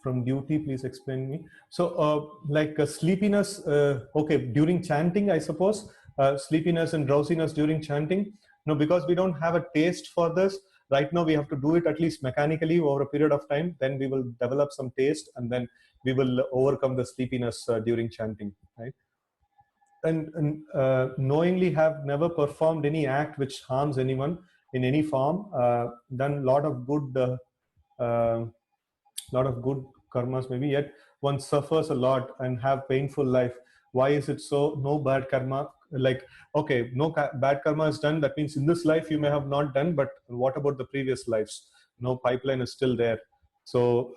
from duty? Please explain me. So sleepiness, okay, during chanting, I suppose, sleepiness and drowsiness during chanting. No, because we don't have a taste for this right now, we have to do it at least mechanically over a period of time. Then we will develop some taste, and then we will overcome the sleepiness during chanting, right? And knowingly have never performed any act which harms anyone in any form, done lot of good karmas maybe, yet one suffers a lot and have painful life. Why is it so? No bad karma, like, okay, no bad karma is done, that means in this life you may have not done, but what about the previous lives? No, pipeline is still there. So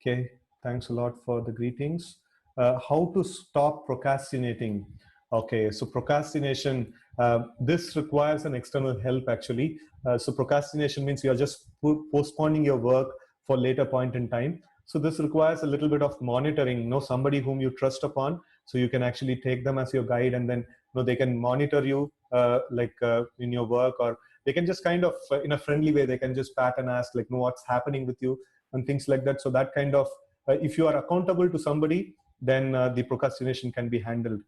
okay, thanks a lot for the greetings. How to stop procrastinating? Okay, so procrastination, this requires an external help actually. So procrastination means you're just postponing your work for later point in time. So this requires a little bit of monitoring, somebody whom you trust upon, so you can actually take them as your guide, and then they can monitor you in your work, or they can just kind of in a friendly way, they can just pat and ask like, what's happening with you, and things like that. So that kind of, if you are accountable to somebody, then the procrastination can be handled.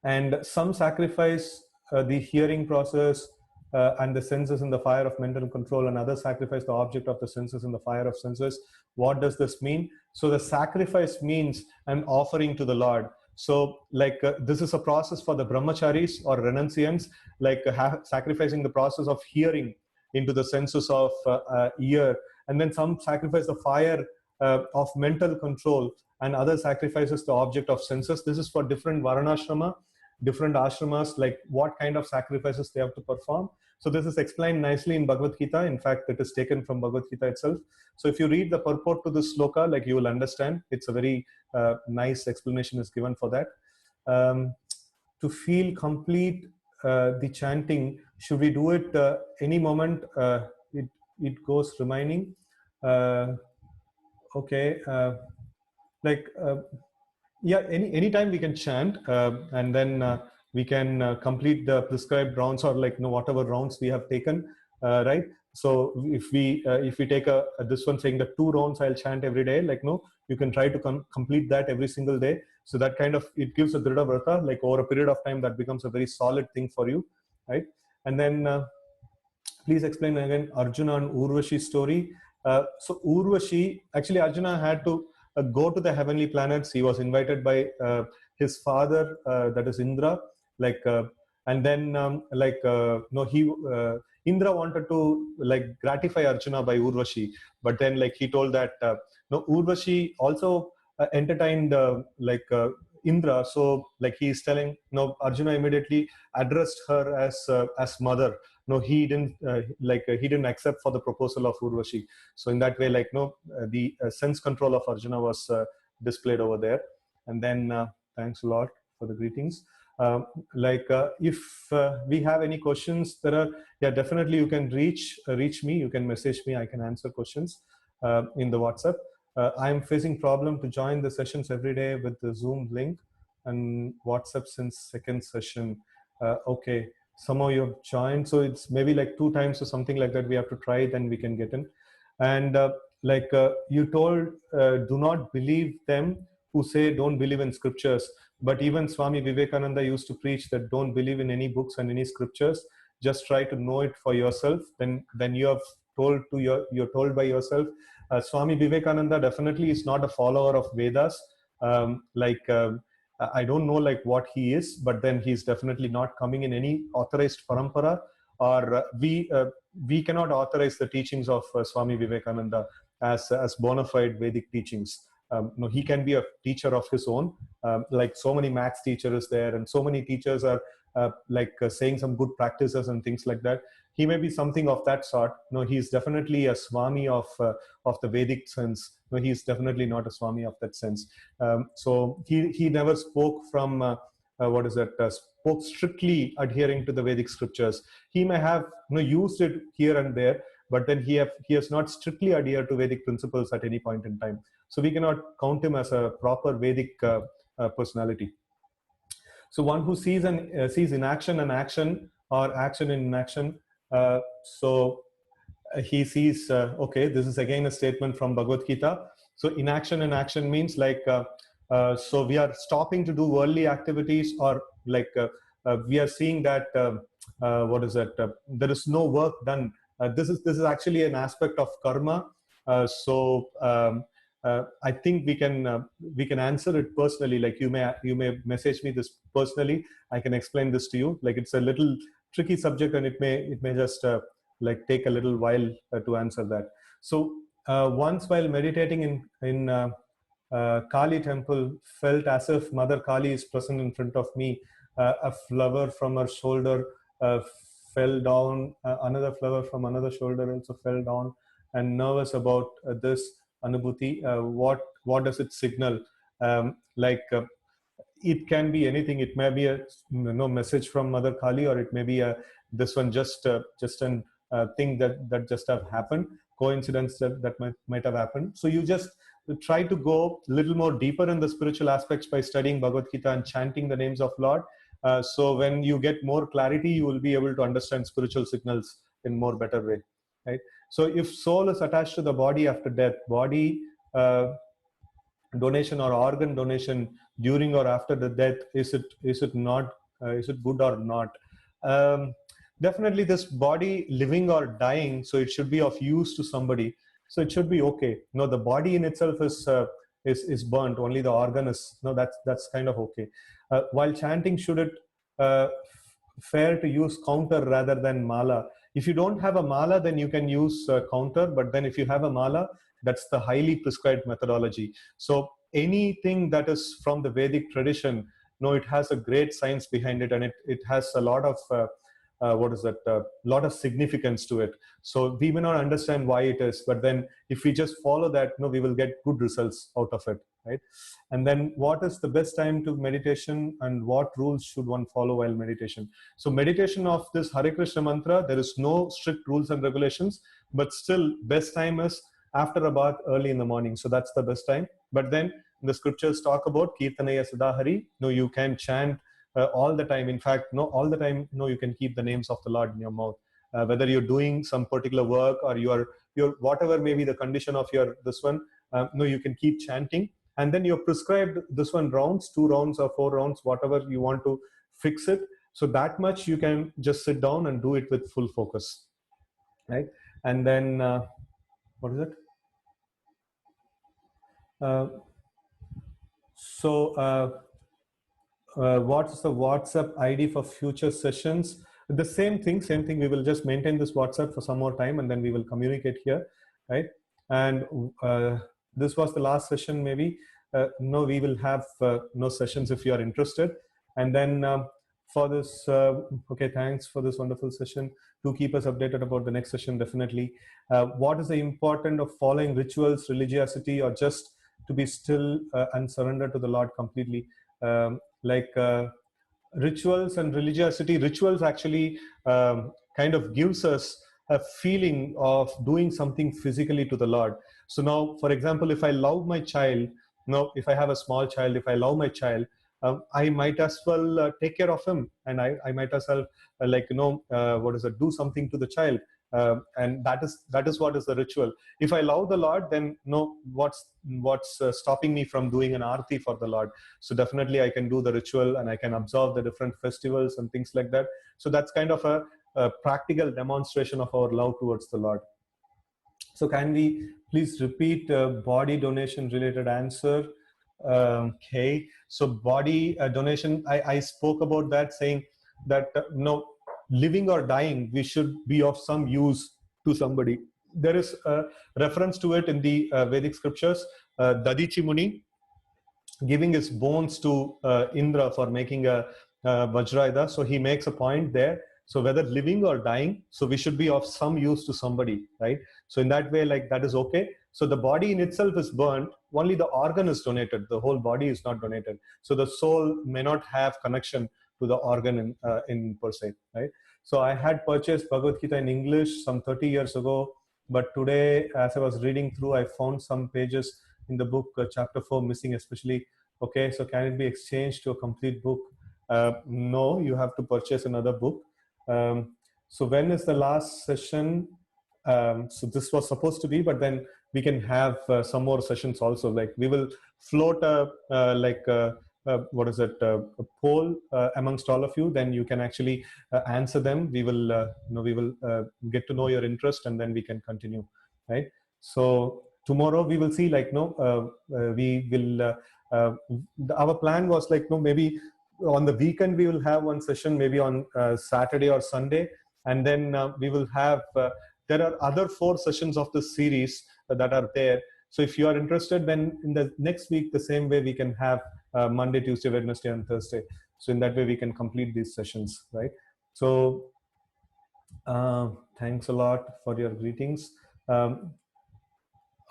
And some sacrifice the hearing process and the senses in the fire of mental control, and others sacrifice the object of the senses in the fire of senses. What does this mean? So the sacrifice means an offering to the Lord. So this is a process for the brahmacharis or renunciants, sacrificing the process of hearing into the senses of ear, and then some sacrifice the fire of mental control, and other sacrifices the object of senses. This is for different varnashrama, different ashramas, like what kind of sacrifices they have to perform. So this is explained nicely in Bhagavad Gita. In fact, it is taken from Bhagavad Gita itself. So if you read the purport to this sloka, you will understand. It's a very nice explanation is given for that. To feel complete the chanting, should we do it any moment it goes remaining? Okay, yeah, anytime we can chant, and then we can complete the prescribed rounds, or whatever rounds we have taken, right? So if we take this one saying that 2 rounds I'll chant every day, you can try to complete that every single day. So that kind of, it gives a Dhrida Vrata, over a period of time, that becomes a very solid thing for you, right? And then please explain again Arjuna and Urvashi story. So Urvashi, actually Arjuna had to go to the heavenly planets. He was invited by his father, that is Indra, and then Indra wanted to gratify Arjuna by Urvashi, but then he told that Urvashi also entertained Indra. So he is telling, Arjuna immediately addressed her as mother. He didn't he didn't accept for the proposal of Urvashi. So in that way, the sense control of Arjuna was displayed over there. And then thanks a lot for the greetings. If we have any questions, yeah, definitely you can reach me. You can message me. I can answer questions in the WhatsApp. I'm facing problem to join the sessions every day with the Zoom link and WhatsApp since second session. Okay, somehow you have joined, so it's maybe like 2 times or something like that. We have to try, then we can get in. And you told, do not believe them who say don't believe in scriptures. But even Swami Vivekananda used to preach that don't believe in any books and any scriptures. Just try to know it for yourself. Then you have told to you're told by yourself. Swami Vivekananda definitely is not a follower of Vedas. I don't know like what he is, but then he's definitely not coming in any authorized parampara, or we cannot authorize the teachings of Swami Vivekananda as bona fide Vedic teachings. No, he can be a teacher of his own. Like so many maths teachers there, and so many teachers are saying some good practices and things like that. He may be something of that sort. No, he's definitely a Swami of the Vedic sense. No, he's definitely not a Swami of that sense. So he never spoke from spoke strictly adhering to the Vedic scriptures. He may have used it here and there, but then he has not strictly adhered to Vedic principles at any point in time. So we cannot count him as a proper Vedic personality. So one who sees inaction and action, or action in inaction. He sees, okay, this is again a statement from Bhagavad Gita. So inaction and action means so we are stopping to do worldly activities, or we are seeing that there is no work done. This is actually an aspect of karma. I think we can answer it personally. Like you may message me this personally. I can explain this to you. Like it's a little tricky subject, and it may just take a little while to answer that. So once while meditating in Kali temple, felt as if Mother Kali is present in front of me. A flower from her shoulder fell down. Another flower from another shoulder also fell down. And nervous about this Anubhuti. What does it signal? It can be anything. It may be a message from Mother Kali, or it may be this one just an thing that just have happened, coincidence that might have happened. So you just try to go a little more deeper in the spiritual aspects by studying Bhagavad Gita and chanting the names of Lord. So when you get more clarity, you will be able to understand spiritual signals in more better way, right? So if soul is attached to the body after death, body donation or organ donation during or after the death, is it good or not? Definitely this body living or dying, so it should be of use to somebody, so it should be okay. No, the body in itself is burnt, only the organ is, no, that's kind of okay. While chanting, should it fair to use counter rather than mala? If you don't have a mala, then you can use counter, but then if you have a mala, that's the highly prescribed methodology. So anything that is from the Vedic tradition, it has a great science behind it, and it has a lot of lot of significance to it. So we may not understand why it is, but then if we just follow that, we will get good results out of it, right? And then what is the best time to meditation, and what rules should one follow while meditation? So meditation of this Hare Krishna mantra, there is no strict rules and regulations, but still best time is after a bath early in the morning. So that's the best time. But then the scriptures talk about Kirtanaya Sadahari. You can chant all the time. In fact, all the time, you can keep the names of the Lord in your mouth. Whether you're doing some particular work, or you're whatever may be the condition of your this one, you can keep chanting. And then you're prescribed this one rounds, 2 rounds or 4 rounds, whatever you want to fix it. So that much you can just sit down and do it with full focus, right? And then what is it? What's the WhatsApp ID for future sessions? The same thing. We will just maintain this WhatsApp for some more time, and then we will communicate here, right? And this was the last session, maybe. No, we will have no sessions if you are interested. And then for this, okay, thanks for this wonderful session. Do keep us updated about the next session, definitely. What is the importance of following rituals, religiosity, or just to be still and surrender to the Lord completely? rituals and religiosity, rituals actually kind of gives us a feeling of doing something physically to the Lord. So now, for example, if I love my child, if I have a small child, if I love my child, I might as well take care of him, and I might as well do something to the child, and that is what is the ritual. If I love the Lord, then what's stopping me from doing an arti for the Lord? So definitely I can do the ritual, and I can observe the different festivals and things like that. So that's kind of a practical demonstration of our love towards the Lord. So can we please repeat body donation related answer? Okay, so body donation, I spoke about that, saying that living or dying, we should be of some use to somebody. There is a reference to it in the Vedic scriptures. Dadichi Muni giving his bones to Indra for making a Vajrayudha. So he makes a point there. So whether living or dying, so we should be of some use to somebody, right? So in that way, like, that is okay. So the body in itself is burnt, only the organ is donated. The whole body is not donated. So the soul may not have connection to the organ in per se, right? So I had purchased Bhagavad Gita in English some 30 years ago, but today, as I was reading through, I found some pages in the book, chapter 4 missing, especially. Okay, so can it be exchanged to a complete book? No, you have to purchase another book. So when is the last session? So this was supposed to be, but then we can have some more sessions also. Like, we will float a poll amongst all of you. Then you can actually answer them. We will get to know your interest, and then we can continue, right? So tomorrow we will see, like, we will our plan was, like, maybe on the weekend we will have one session, maybe on Saturday or Sunday, and then we will have there are other 4 sessions of this series that are there. So if you are interested, then in the next week, the same way, we can have Monday, Tuesday, Wednesday, and Thursday. So in that way we can complete these sessions, right? So thanks a lot for your greetings.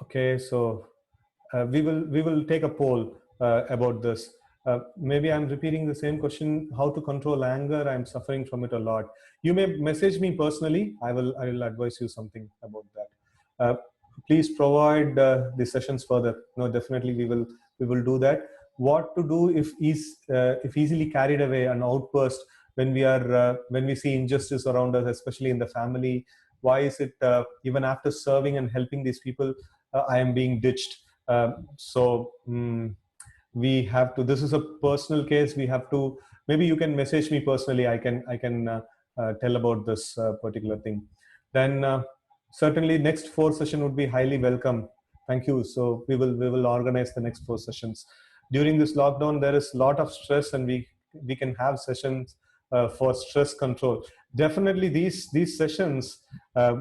Okay, so we will take a poll about this. Maybe I'm repeating the same question: how to control anger? I'm suffering from it a lot. You may message me personally. I will advise you something about that. Please provide the sessions further. No, definitely we will do that. What to do if easily carried away, an outburst when we see injustice around us, especially in the family? Why is it even after serving and helping these people, I am being ditched? We have to, this is a personal case. We have to, maybe you can message me personally. I can tell about this particular thing. Then certainly next 4 session would be highly welcome. Thank you. So we will organize the next 4 sessions. During this lockdown, there is a lot of stress, and we can have sessions for stress control. Definitely these sessions,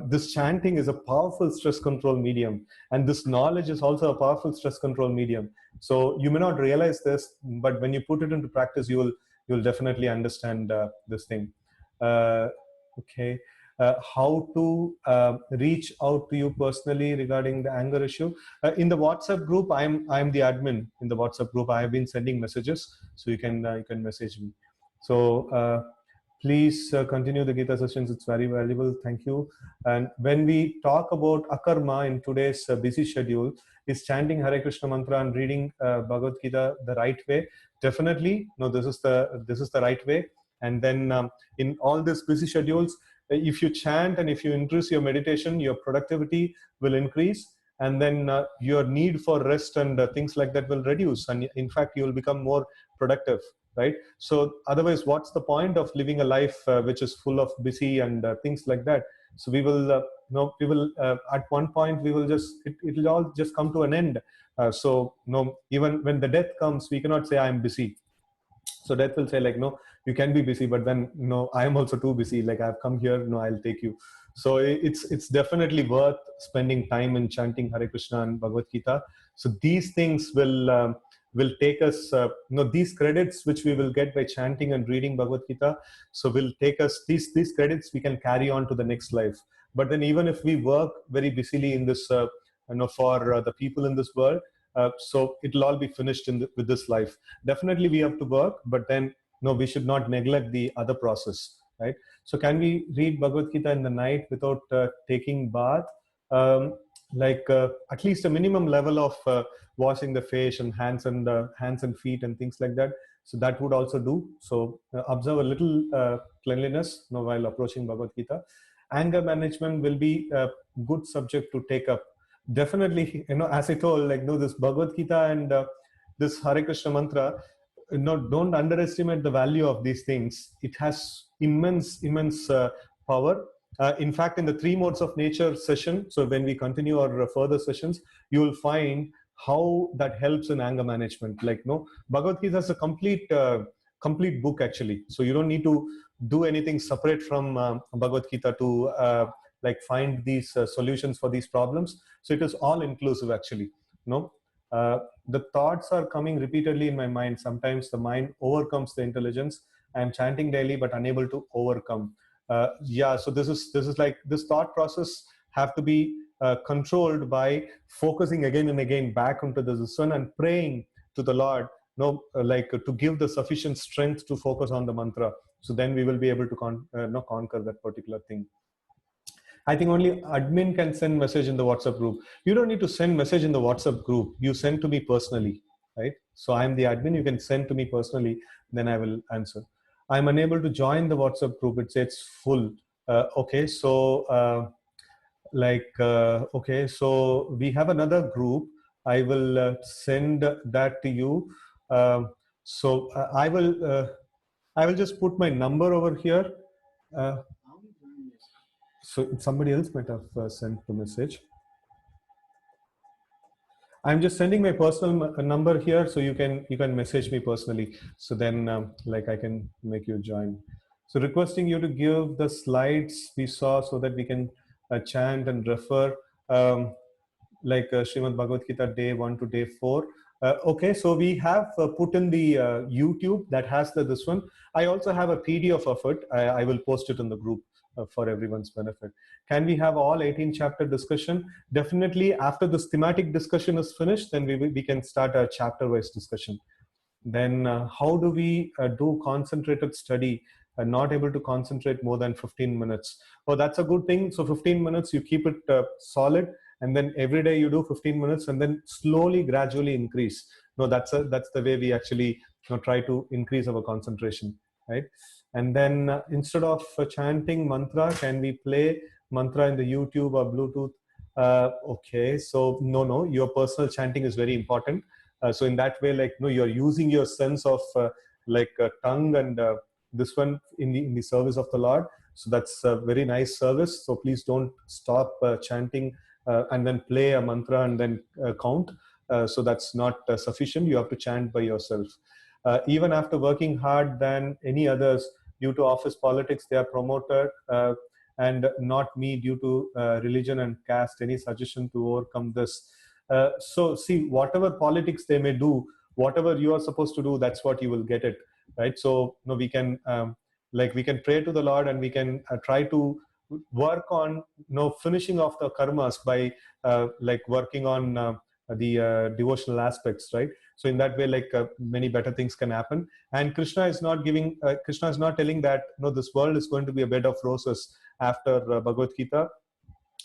this chanting is a powerful stress control medium, and this knowledge is also a powerful stress control medium. So you may not realize this, but when you put it into practice, you will definitely understand this thing. Okay. How to reach out to you personally regarding the anger issue? In the WhatsApp group, I'm the admin in the WhatsApp group. I have been sending messages, so you can message me. So please continue the Gita sessions. It's very valuable. Thank you. And when we talk about akarma in today's busy schedule, is chanting Hare Krishna mantra and reading Bhagavad Gita the right way? Definitely, no. This is the right way. And then in all these busy schedules, if you chant and if you increase your meditation, your productivity will increase, and then your need for rest and things like that will reduce, and in fact you will become more productive, right? So otherwise, what's the point of living a life which is full of busy and things like that? So we will at one point we will just it will all just come to an end. So even when the death comes, we cannot say I am busy. So death will say, like, no, you can be busy, but then no, I am also too busy. Like, I've come here, no, I'll take you. So it's definitely worth spending time in chanting Hare Krishna and Bhagavad Gita. So these things will take us, these credits which we will get by chanting and reading Bhagavad Gita. So will take us, these credits we can carry on to the next life. But then even if we work very busily in this, for the people in this world, so it'll all be finished with this life. Definitely we have to work, but then no, we should not neglect the other process, right? So can we read Bhagavad Gita in the night without taking bath? At least a minimum level of washing the face and hands and feet and things like that. So that would also do. So observe a little cleanliness, while approaching Bhagavad Gita. Anger management will be a good subject to take up. Definitely, as I told, this Bhagavad Gita and this Hare Krishna mantra, don't underestimate the value of these things. It has immense power. In fact, in the three modes of nature session, so when we continue our further sessions, you will find how that helps in anger management. Bhagavad Gita is a complete book actually. So you don't need to do anything separate from Bhagavad Gita to find these solutions for these problems. So it is all inclusive actually. The thoughts are coming repeatedly in my mind. Sometimes the mind overcomes the intelligence. I am chanting daily but unable to overcome. So this is like this thought process have to be controlled by focusing again and again back onto the sun and praying to the Lord, to give the sufficient strength to focus on the mantra. So then we will be able to conquer that particular thing. I think only admin can send message in the WhatsApp group. You don't need to send message in the WhatsApp group. You send to me personally, right? So I'm the admin. You can send to me personally. Then I will answer. I'm unable to join the WhatsApp group. It says full. Okay. So okay. So we have another group. I will send that to you. I will just put my number over here. So somebody else might have sent the message. I'm just sending my personal number here, so you can message me personally. So then, I can make you join. So requesting you to give the slides we saw so that we can chant and refer, Srimad Bhagavad Gita day 1 to day 4. Okay, so we have put in the YouTube that has this one. I also have a PDF of it. I will post it in the group for everyone's benefit. Can we have all 18 chapter discussion? Definitely after this thematic discussion is finished, then we can start a chapter wise discussion. Then how do we do concentrated study? Not able to concentrate more than 15 minutes. Oh, that's a good thing. So 15 minutes, you keep it solid, and then every day you do 15 minutes, and then slowly, gradually increase. That's the way we actually try to increase our concentration, right? And then instead of chanting mantra, can we play mantra in the YouTube or Bluetooth? Okay, so no, your personal chanting is very important. So in that way, you're using your sense of tongue and this one in the service of the Lord. So that's a very nice service. So please don't stop chanting and then play a mantra and then count. So that's not sufficient. You have to chant by yourself. Even after working hard than any others, due to office politics, they are promoted, and not me due to religion and caste. Any suggestion to overcome this? So see, whatever politics they may do, whatever you are supposed to do, that's what you will get it, right? So we can we can pray to the Lord, and we can try to work on finishing off the karmas by working on the devotional aspects, right? So in that way, many better things can happen. And Krishna is not telling that this world is going to be a bed of roses after Bhagavad Gita.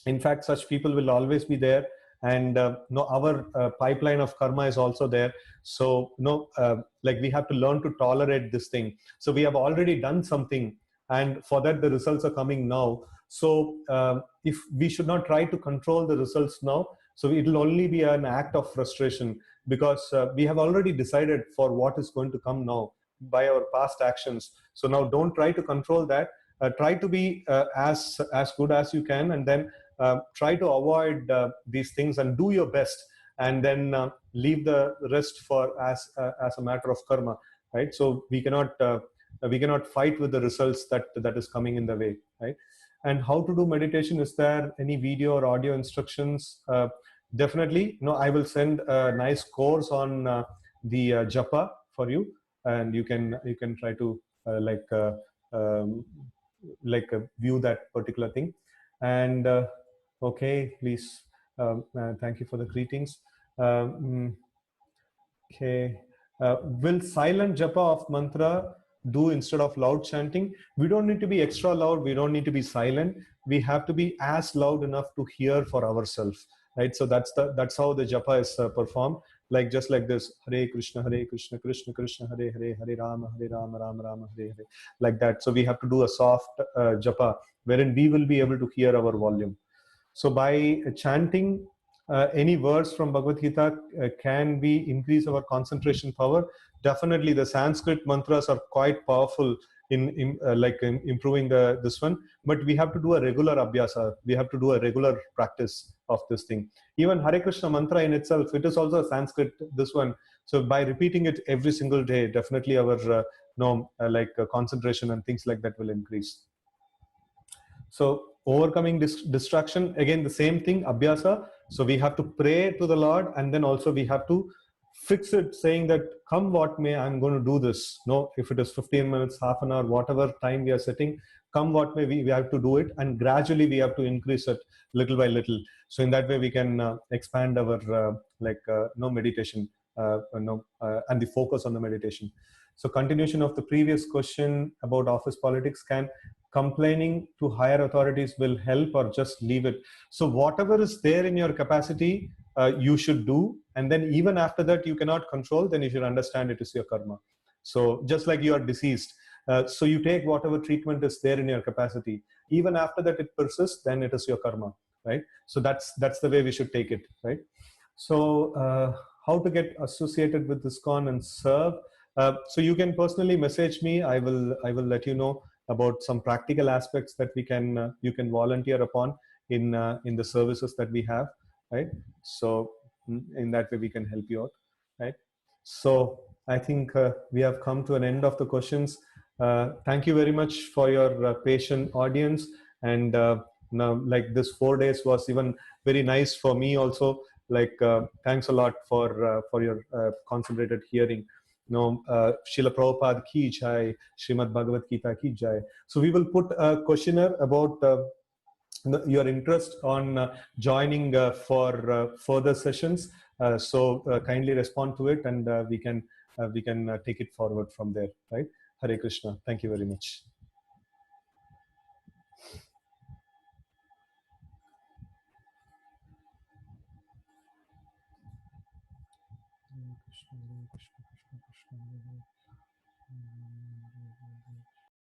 In fact, such people will always be there, and our pipeline of karma is also there. So we have to learn to tolerate this thing. So we have already done something, and for that the results are coming now. So if we should not try to control the results now, so it will only be an act of frustration, because we have already decided for what is going to come now by our past actions. So now don't try to control that. Try to be as good as you can, and then try to avoid these things and do your best, and then leave the rest for as a matter of karma, right? So we cannot fight with the results that is coming in the way, right? And how to do meditation? Is there any video or audio instructions? Definitely, I will send a nice course on the japa for you, and you can try to view that particular thing. And okay, please, thank you for the greetings. Okay, will silent japa of mantra do instead of loud chanting. We don't need to be extra loud. We don't need to be silent. We have to be as loud enough to hear for ourselves, right? So that's how the japa is performed, like just like this: Hare Krishna, Krishna Krishna, Hare Hare, Hare Rama, Rama Rama, Hare Hare, like that. So we have to do a soft japa wherein we will be able to hear our volume. So by chanting any words from Bhagavad Gita, can we increase our concentration power? Definitely, the Sanskrit mantras are quite powerful in improving this one. But we have to do a regular abhyasa. We have to do a regular practice of this thing. Even Hare Krishna mantra in itself, it is also a Sanskrit. This one. So by repeating it every single day, definitely our concentration and things like that will increase. So overcoming distraction, again, the same thing, abhyasa. So we have to pray to the Lord, and then also we have to fix it, saying that come what may, I'm going to do this. No, if it is 15 minutes, half an hour, whatever time we are setting, come what may, we have to do it, and gradually we have to increase it little by little. So in that way we can expand our meditation, and the focus on the meditation. So continuation of the previous question about office politics: can complaining to higher authorities will help, or just leave it? So whatever is there in your capacity, you should do, and then even after that you cannot control, then you should understand it is your karma. So just like you are deceased, so you take whatever treatment is there in your capacity. Even after that it persists, then it is your karma, right? So that's the way we should take it, right? So how to get associated with ISKCON and serve? So you can personally message me. I will let you know about some practical aspects that you can volunteer upon in the services that we have, right? So in that way we can help you out, right? So I think we have come to an end of the questions. Thank you very much for your patient audience. And now, like, this 4 days was even very nice for me also. Thanks a lot for your concentrated hearing. Srila Prabhupada ki jai, Srimad Bhagavad Gita ki jai. So we will put a questionnaire about your interest on joining for further sessions. So kindly respond to it, and we can take it forward from there, right? Hare Krishna. Thank you very much.